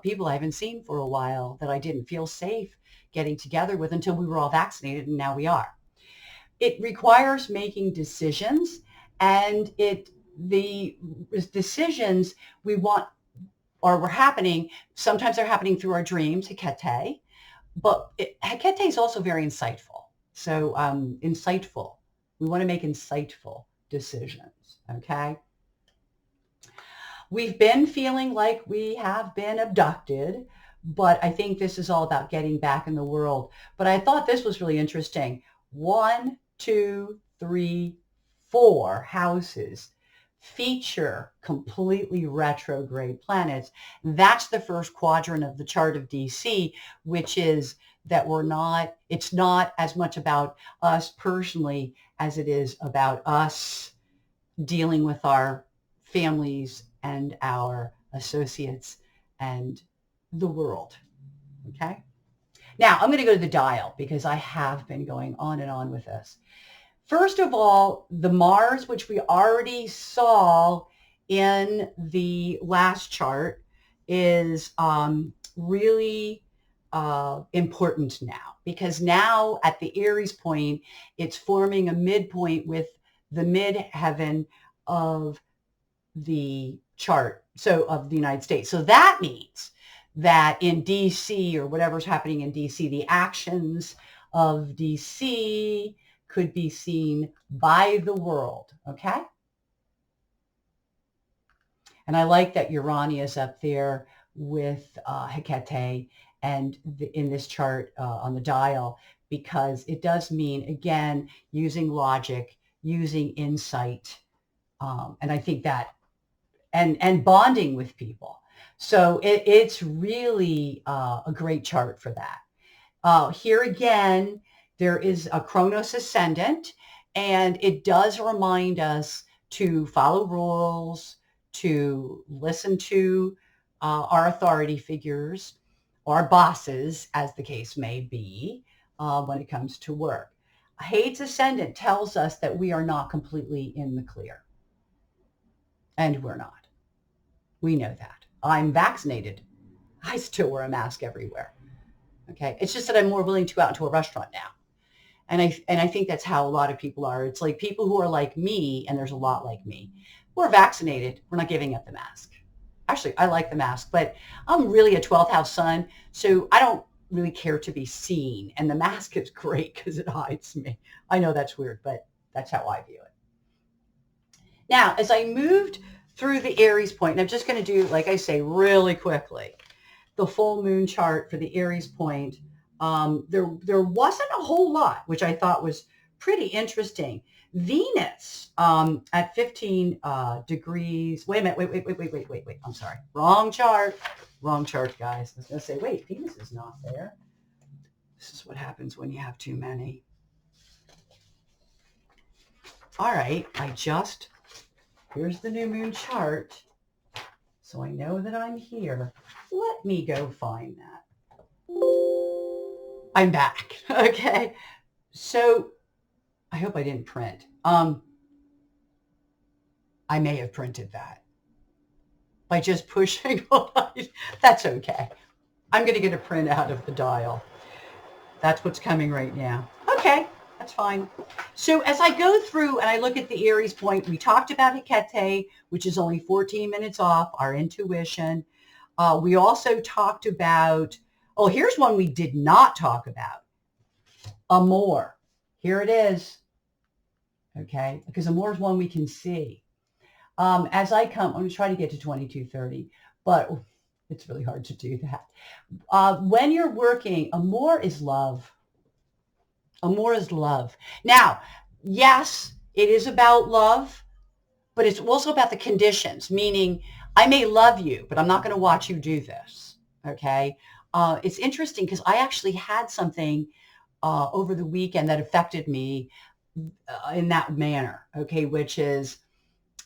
people I haven't seen for a while that I didn't feel safe getting together with until we were all vaccinated, and now we are. It requires making decisions, and the decisions we want or were happening, sometimes they're happening through our dreams, Hecate, but Hecate is also very insightful. So insightful. We want to make insightful decisions, okay? We've been feeling like we have been abducted, but I think this is all about getting back in the world. But I thought this was really interesting. 1, 2, 3, 4 houses feature completely retrograde planets. That's the first quadrant of the chart of DC, which is that it's not as much about us personally as it is about us dealing with our families and our associates and the world. Okay. Now I'm going to go to the dial because I have been going on and on with this. First of all, the Mars, which we already saw in the last chart, is really important now, because now at the Aries point, it's forming a midpoint with the midheaven of the chart, so of the United States. So that means that in DC, or whatever's happening in DC, the actions of DC could be seen by the world, okay? And I like that Urania is up there with Hecate, and in this chart on the dial, because it does mean, again, using logic, using insight. And I think that, and bonding with people. So it's really a great chart for that. Here again, there is a Kronos ascendant, and it does remind us to follow rules, to listen to our authority figures, or bosses, as the case may be, when it comes to work. Hades ascendant tells us that we are not completely in the clear. And we're not. We know that. I'm vaccinated. I still wear a mask everywhere. Okay. It's just that I'm more willing to go out into a restaurant now. And I think that's how a lot of people are. It's like people who are like me, and there's a lot like me. We're vaccinated. We're not giving up the mask. Actually, I like the mask, but I'm really a 12th house sun, so I don't really care to be seen. And the mask is great because it hides me. I know that's weird, but that's how I view it. Now, as I moved through the Aries point, and I'm just going to do, like I say, really quickly, the full moon chart for the Aries point. There wasn't a whole lot, which I thought was pretty interesting. Venus at 15 degrees. Wait a minute. Wait. I'm sorry. Wrong chart, guys. I was going to say, wait, Venus is not there. This is what happens when you have too many. All right. Here's the new moon chart. So I know that I'm here. Let me go find that. I'm back. Okay. So I hope I didn't print. I may have printed that by just pushing. That's okay. I'm going to get a print out of the dial. That's what's coming right now. Okay. That's fine. So as I go through and I look at the Aries point, we talked about Hecate, which is only 14 minutes off, our intuition. We also talked about, here's one we did not talk about. Amor. Here it is. Okay. Because Amor is one we can see. As I come, I'm going to try to get to 2230, but it's really hard to do that. When you're working, Amor is love. Amor is love. Now, yes, it is about love, but it's also about the conditions, meaning I may love you, but I'm not going to watch you do this. Okay. It's interesting because I actually had something over the weekend that affected me in that manner. Okay. Which is,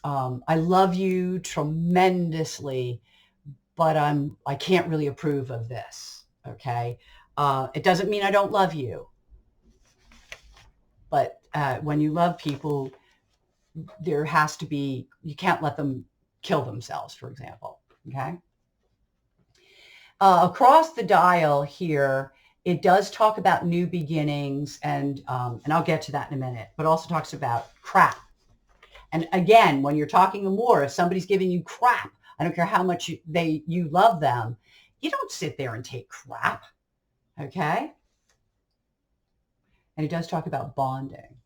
I love you tremendously, but I can't really approve of this. Okay. It doesn't mean I don't love you. But when you love people, there has to be, you can't let them kill themselves, for example. Okay. Across the dial here, it does talk about new beginnings, and I'll get to that in a minute, but also talks about crap. And again, when you're talking Amor, if somebody's giving you crap, I don't care how much you love them, you don't sit there and take crap. Okay. And he does talk about bonding.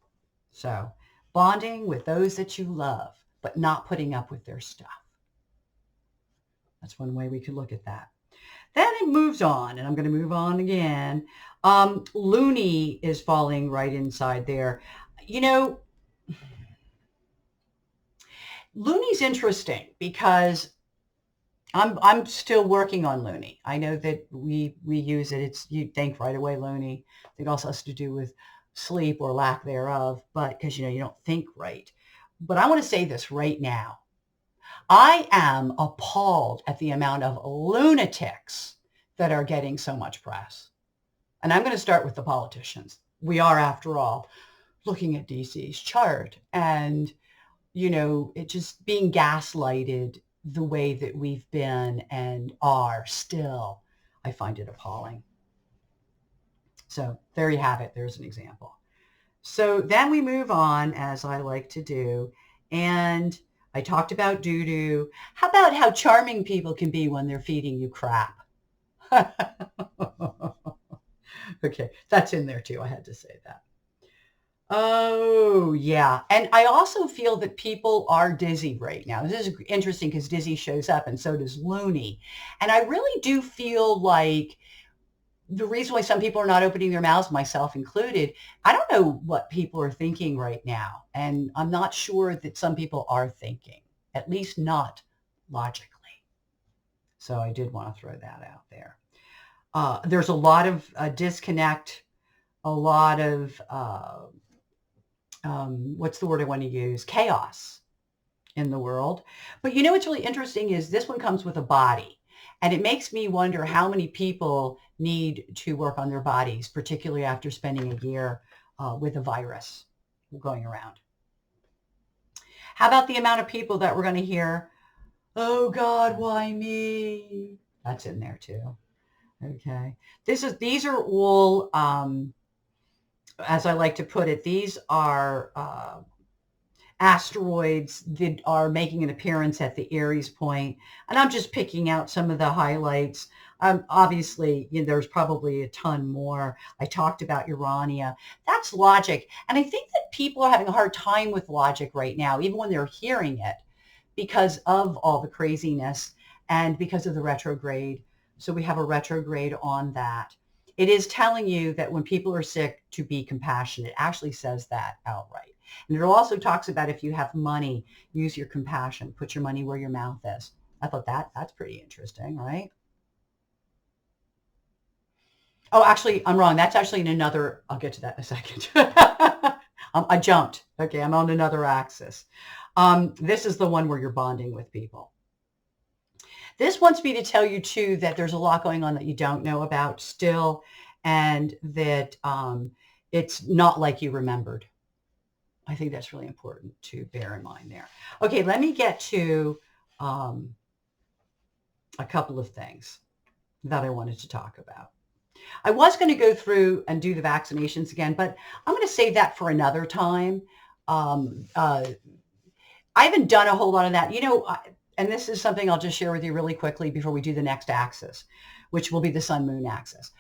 So bonding with those that you love, but not putting up with their stuff. That's one way we could look at that. Then it moves on, and I'm going to move on again. Luni is falling right inside there. You know, Luni's interesting because I'm still working on Luni. I know that we use it. You think right away Luni. It also has to do with sleep or lack thereof, but because you don't think right. But I want to say this right now. I am appalled at the amount of lunatics that are getting so much press. And I'm going to start with the politicians. We are, after all, looking at DC's chart and, it just being gaslighted the way that we've been and are still. I find it appalling. So there you have it. There's an example. So then we move on, as I like to do, and I talked about doo-doo. How about how charming people can be when they're feeding you crap? Okay, that's in there too. I had to say that. Oh, yeah. And I also feel that people are dizzy right now. This is interesting because Dizzy shows up and so does Looney. And I really do feel like the reason why some people are not opening their mouths, myself included, I don't know what people are thinking right now. And I'm not sure that some people are thinking, at least not logically. So I did want to throw that out there. There's a lot of disconnect, a lot of, what's the word I want to use? Chaos in the world. But you know what's really interesting is this one comes with a body. And it makes me wonder how many people need to work on their bodies, particularly after spending a year with a virus going around. How about the amount of people that we're going to hear, oh God, why me? That's in there too. Okay. These are all, as I like to put it, these are asteroids that are making an appearance at the Aries point. And I'm just picking out some of the highlights. Obviously, there's probably a ton more. I talked about Urania. That's logic. And I think that people are having a hard time with logic right now, even when they're hearing it, because of all the craziness and because of the retrograde. So we have a retrograde on that. It is telling you that when people are sick, to be compassionate. It actually says that outright. And it also talks about if you have money, use your compassion, put your money where your mouth is. I thought that's pretty interesting, right? Oh, actually, I'm wrong. That's actually in another, I'll get to that in a second. I jumped. Okay, I'm on another axis. This is the one where you're bonding with people. This wants me to tell you, too, that there's a lot going on that you don't know about still, and that it's not like you remembered. I think that's really important to bear in mind there. Okay, let me get to a couple of things that I wanted to talk about. I was going to go through and do the vaccinations again, but I'm going to save that for another time. I haven't done a whole lot of that. And this is something I'll just share with you really quickly before we do the next axis, which will be the sun-moon axis.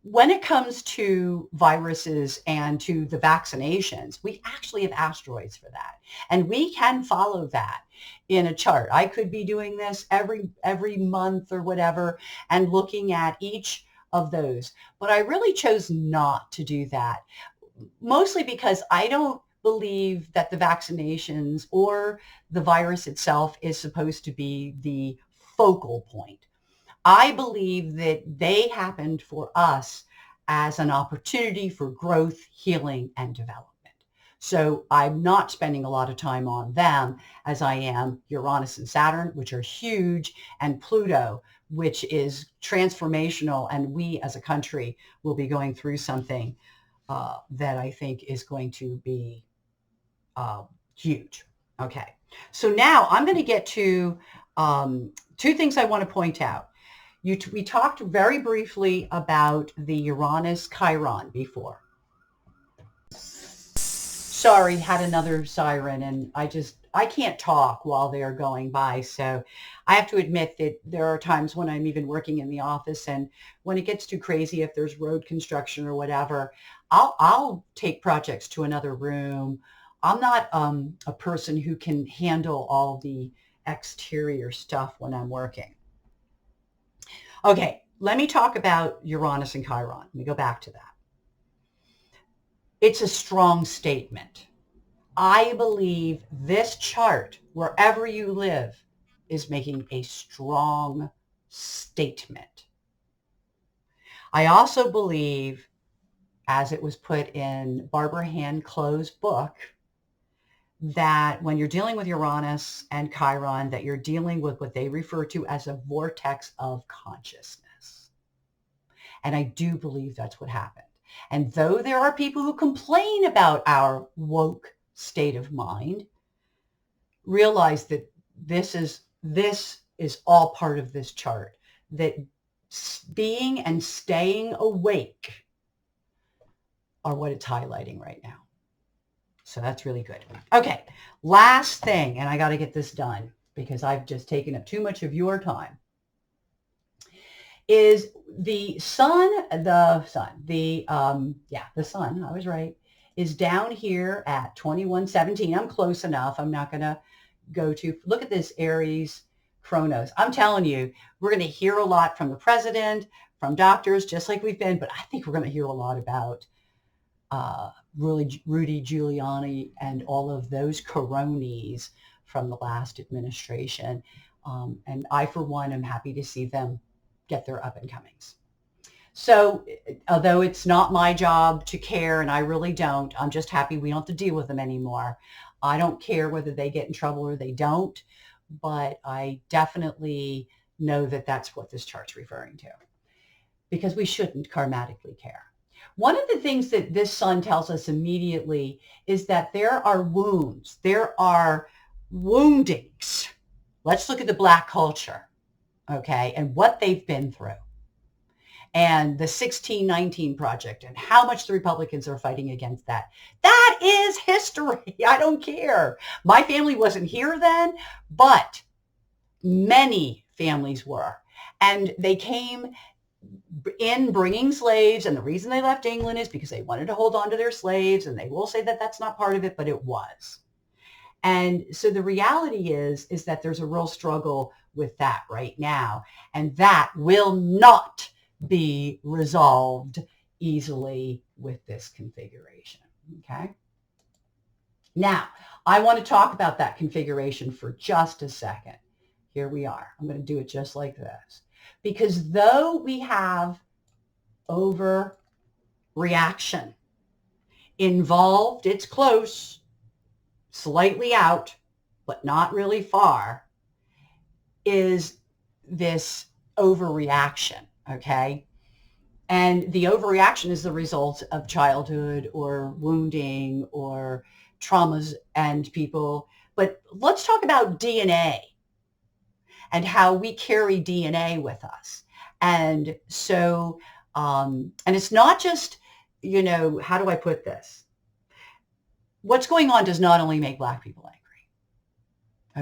When it comes to viruses and to the vaccinations, we actually have asteroids for that. And we can follow that in a chart. I could be doing this every month or whatever and looking at each of those. But I really chose not to do that, mostly because I don't believe that the vaccinations or the virus itself is supposed to be the focal point. I believe that they happened for us as an opportunity for growth, healing, and development. So I'm not spending a lot of time on them as I am Uranus and Saturn, which are huge, and Pluto, which is transformational. And we as a country will be going through something that I think is going to be huge. Okay. So now I'm going to get to two things I want to point out. We talked very briefly about the Uranus Chiron before. Sorry, had another siren, and I can't talk while they're going by. So I have to admit that there are times when I'm even working in the office, and when it gets too crazy, if there's road construction or whatever, I'll take projects to another room. I'm not a person who can handle all the exterior stuff when I'm working. Okay, let me talk about Uranus and Chiron. Let me go back to that. It's a strong statement. I believe this chart, wherever you live, is making a strong statement. I also believe, as it was put in Barbara Hand Close's book, that when you're dealing with Uranus and Chiron, that you're dealing with what they refer to as a vortex of consciousness. And I do believe that's what happened. And though there are people who complain about our woke state of mind, realize that this is all part of this chart, that being and staying awake are what it's highlighting right now. So that's really good. Okay, last thing, and I got to get this done because I've just taken up too much of your time, is the sun, I was right, is down here at 2117. I'm close enough. I'm not going to go to, look at this Aries Chronos. I'm telling you, we're going to hear a lot from the president, from doctors, just like we've been, but I think we're going to hear a lot about Rudy Giuliani and all of those cronies from the last administration. And I, for one, am happy to see them get their up and comings. So although it's not my job to care, and I really don't, I'm just happy we don't have to deal with them anymore. I don't care whether they get in trouble or they don't, but I definitely know that that's what this chart's referring to, because we shouldn't karmatically care. One of the things that this sun tells us immediately is that there are wounds, there are woundings. Let's look at the Black culture, okay, and what they've been through. And the 1619 Project and how much the Republicans are fighting against that. That is history. I don't care. My family wasn't here then, but many families were. And they came in bringing slaves. And the reason they left England is because they wanted to hold on to their slaves. And they will say that that's not part of it, but it was. And so the reality is that there's a real struggle with that right now. And that will not be resolved easily with this configuration. Okay. Now, I want to talk about that configuration for just a second. Here we are. I'm going to do it just like this. Because though we have overreaction involved, it's close, slightly out, but not really far, is this overreaction. Okay. And the overreaction is the result of childhood or wounding or traumas and people. But let's talk about DNA and how we carry DNA with us. And so, and it's not just, how do I put this? What's going on does not only make Black people angry.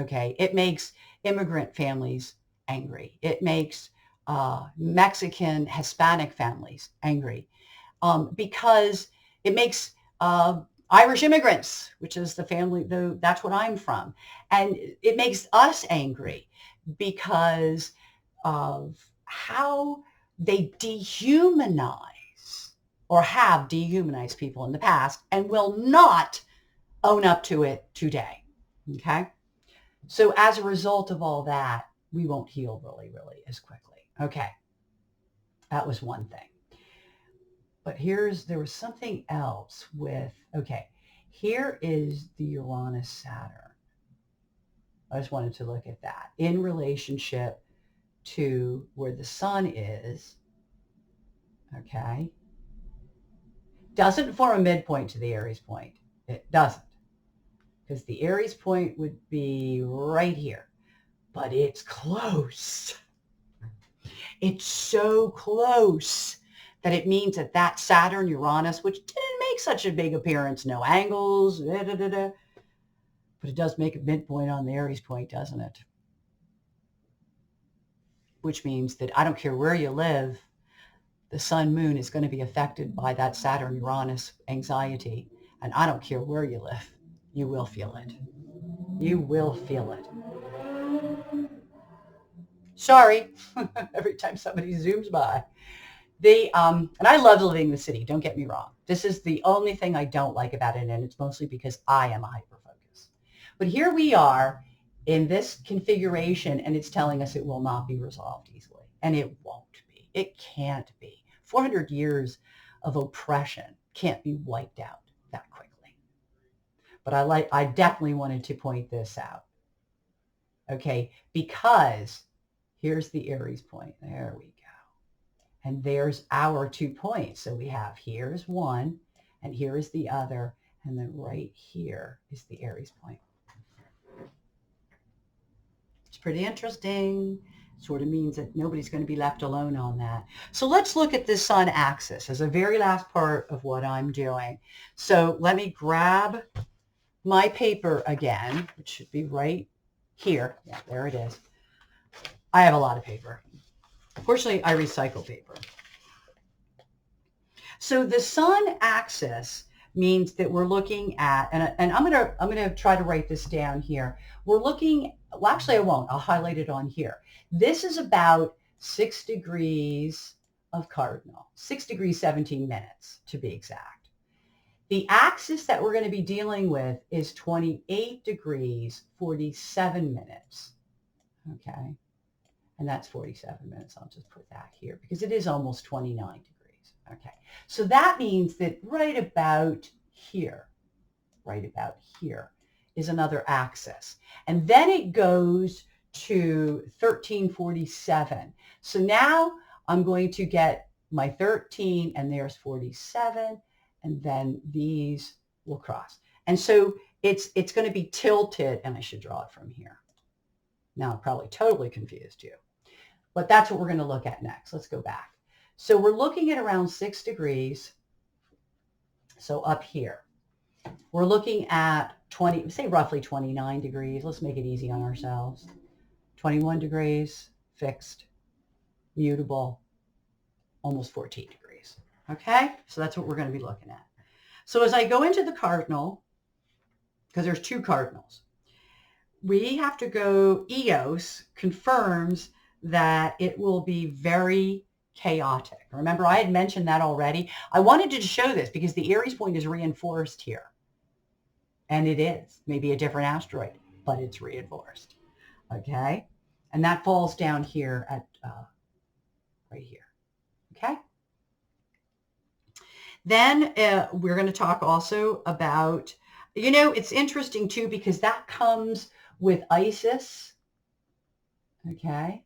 Okay. It makes immigrant families angry. It makes Mexican, Hispanic families angry because it makes Irish immigrants, which is the family, though that's what I'm from. And it makes us angry because of how they dehumanize or have dehumanized people in the past and will not own up to it today. Okay. So as a result of all that, we won't heal really as quickly. Okay, that was one thing. But there was something else with, okay, here is the Uranus Saturn. I just wanted to look at that in relationship to where the sun is, okay? Doesn't form a midpoint to the Aries point. It doesn't, because the Aries point would be right here, but it's close. It's so close that it means that Saturn, Uranus, which didn't make such a big appearance, no angles, but it does make a midpoint on the Aries point, doesn't it? Which means that I don't care where you live, the sun moon is going to be affected by that Saturn, Uranus anxiety. And I don't care where you live, you will feel it. You will feel it. Sorry, every time somebody zooms by. And I love living in the city, don't get me wrong. This is the only thing I don't like about it, and it's mostly because I am a hyperfocus. But here we are in this configuration, and it's telling us it will not be resolved easily. And it won't be. It can't be. 400 years of oppression can't be wiped out that quickly. But I definitely wanted to point this out. Okay, because here's the Aries point. There we go. And there's our 2 points. So we have here's one and here is the other. And then right here is the Aries point. It's pretty interesting. Sort of means that nobody's going to be left alone on that. So let's look at this sun axis as the very last part of what I'm doing. So let me grab my paper again, which should be right here. Yeah, there it is. I have a lot of paper. Fortunately, I recycle paper. So the sun axis means that we're looking at, and I'm gonna try to write this down here. We're looking, well, actually I won't. I'll highlight it on here. This is about 6 degrees of cardinal, 6 degrees, 17 minutes to be exact. The axis that we're going to be dealing with is 28 degrees, 47 minutes. Okay. And that's 47 minutes. I'll just put that here because it is almost 29 degrees. Okay. So that means that right about here is another axis. And then it goes to 1347. So now I'm going to get my 13 and there's 47 and then these will cross. And so it's going to be tilted, and I should draw it from here. Now I've probably totally confused you, but that's what we're going to look at next. Let's go back. So we're looking at around 6 degrees. So up here, we're looking at say roughly 29 degrees. Let's make it easy on ourselves. 21 degrees, fixed, mutable, almost 14 degrees. Okay, so that's what we're going to be looking at. So as I go into the cardinal, because there's two cardinals, we have to go, Eos confirms that it will be very chaotic. Remember, I had mentioned that already. I wanted to show this because the Aries point is reinforced here. And it is maybe a different asteroid, but it's reinforced. Okay. And that falls down here at right here. Okay. Then we're going to talk also about, it's interesting too, because that comes with Isis. Okay.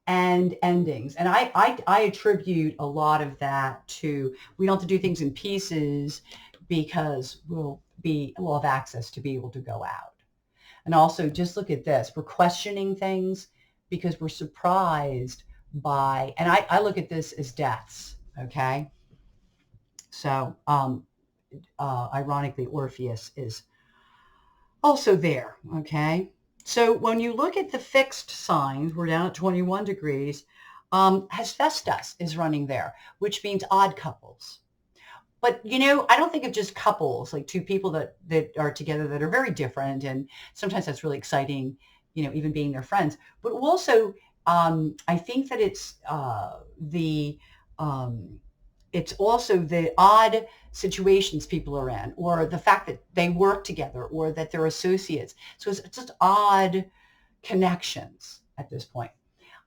And endings. And I attribute a lot of that to, we don't have to do things in pieces because we'll have access to be able to go out. And also just look at this. We're questioning things because we're surprised by, and I look at this as deaths. Okay. So, ironically, Orpheus is also there. Okay. So when you look at the fixed signs, we're down at 21 degrees. Hephaestus is running there, which means odd couples. But, I don't think of just couples, like two people that are together that are very different. And sometimes that's really exciting, even being their friends. But also, I think that it's also the odd situations people are in, or the fact that they work together, or that they're associates. So it's just odd connections at this point.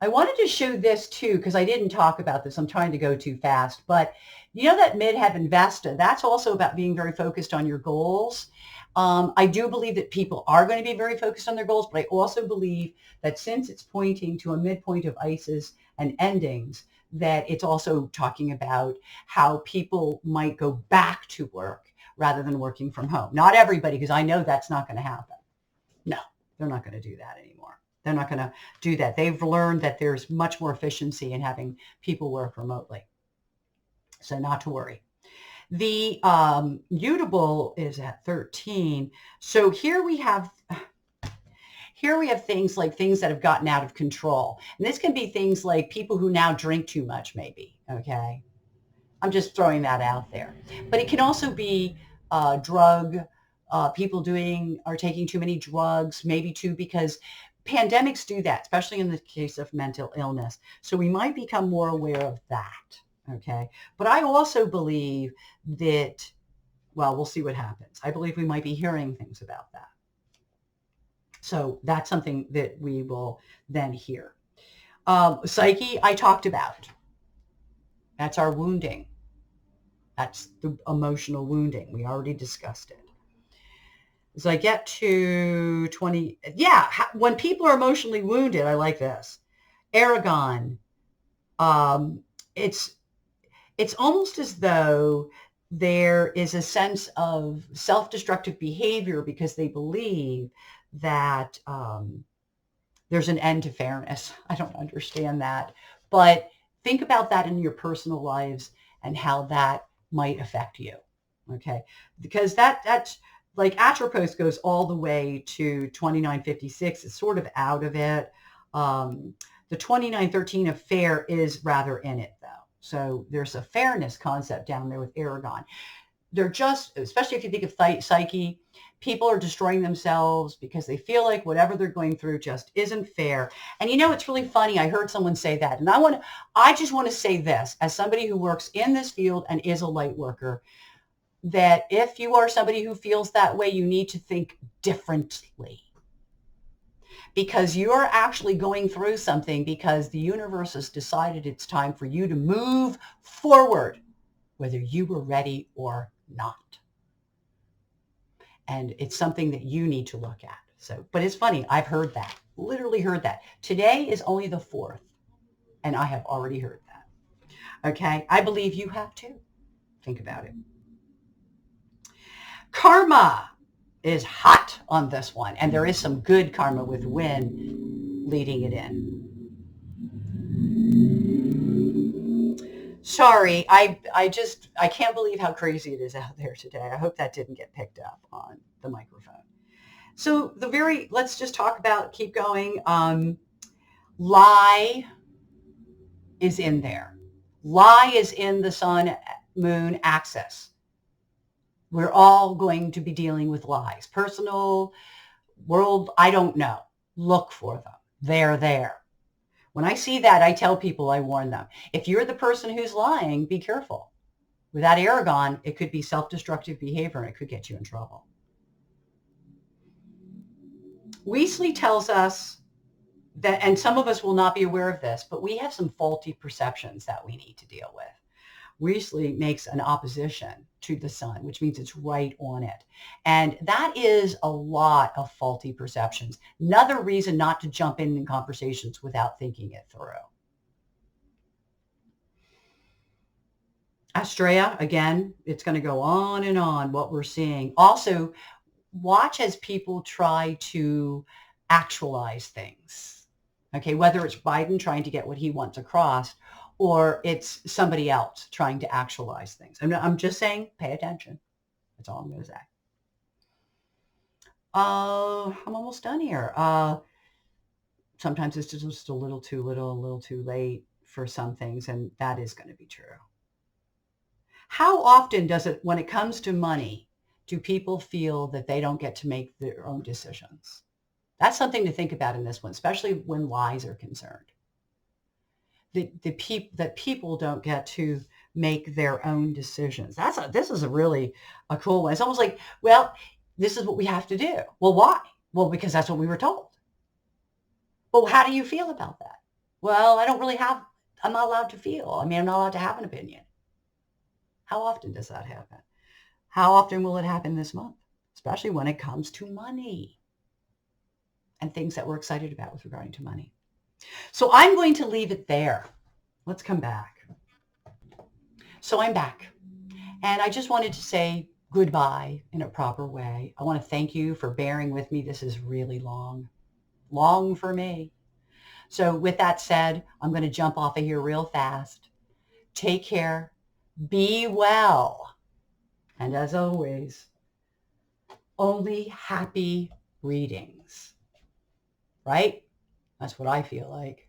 I wanted to show this too, because I didn't talk about this. I'm trying to go too fast, but that midheaven Vesta, that's also about being very focused on your goals. I do believe that people are going to be very focused on their goals, but I also believe that since it's pointing to a midpoint of Isis and endings, that it's also talking about how people might go back to work rather than working from home. Not everybody, because I know that's not going to happen. No, they're not going to do that anymore. They're not going to do that. They've learned that there's much more efficiency in having people work remotely. So not to worry. The mutable is at 13. So here we have things like things that have gotten out of control. And this can be things like people who now drink too much, maybe. Okay. I'm just throwing that out there. But it can also be people are taking too many drugs, maybe too, because pandemics do that, especially in the case of mental illness. So we might become more aware of that. Okay. But I also believe that, well, we'll see what happens. I believe we might be hearing things about that. So that's something that we will then hear. Psyche, I talked about. That's our wounding. That's the emotional wounding. We already discussed it. As I get to 20, when people are emotionally wounded, I like this. Aragon, it's almost as though there is a sense of self-destructive behavior because they believe that there's an end to fairness. I don't understand that. But think about that in your personal lives and how that might affect you. Okay. Because that's like Atropos goes all the way to 2956. It's sort of out of it. The 2913 of fair is rather in it though. So there's a fairness concept down there with Aragon. they're just, especially if you think of psyche, people are destroying themselves because they feel like whatever they're going through just isn't fair. And you know, it's really funny. I heard someone say that. And I just want to say this as somebody who works in this field and is a light worker, that if you are somebody who feels that way, you need to think differently, because you're actually going through something because the universe has decided it's time for you to move forward, whether you were ready or not. And it's something that you need to look at. So, but it's funny. I've heard that, literally heard that. Today is only the 4th, and I have already heard that. Okay. I believe you have too. Think about it. Karma is hot on this one, and there is some good karma with Wynn leading it in. Sorry, I can't believe how crazy it is out there today. I hope that didn't get picked up on the microphone. So let's just talk about, keep going. Lie is in there. Lie is in the sun moon axis. We're all going to be dealing with lies. Personal, world, I don't know. Look for them. They're there. When I see that, I tell people, I warn them. If you're the person who's lying, be careful. With that Aragon, it could be self-destructive behavior and it could get you in trouble. Weasley tells us that, and some of us will not be aware of this, but we have some faulty perceptions that we need to deal with. Weasley makes an opposition to the sun, which means it's right on it. And that is a lot of faulty perceptions. Another reason not to jump in conversations without thinking it through. Astrea, again, it's going to go on and on what we're seeing. Also, watch as people try to actualize things. Okay, whether it's Biden trying to get what he wants across, or it's somebody else trying to actualize things. I'm just saying, pay attention. That's all I'm going to say. I'm almost done here. Sometimes it's just a little too little, a little too late for some things, and that is going to be true. How often does it, when it comes to money, do people feel that they don't get to make their own decisions? That's something to think about in this one, especially when lies are concerned. That people don't get to make their own decisions. This is a really a cool one. It's almost like, well, this is what we have to do. Well, why? Well, because that's what we were told. Well, how do you feel about that? Well, I'm not allowed to feel. I mean, I'm not allowed to have an opinion. How often does that happen? How often will it happen this month? Especially when it comes to money and things that we're excited about with regarding to money. So I'm going to leave it there. Let's come back. So I'm back. And I just wanted to say goodbye in a proper way. I want to thank you for bearing with me. This is really long for me. So with that said, I'm going to jump off of here real fast. Take care. Be well. And as always, only happy readings. Right? That's what I feel like.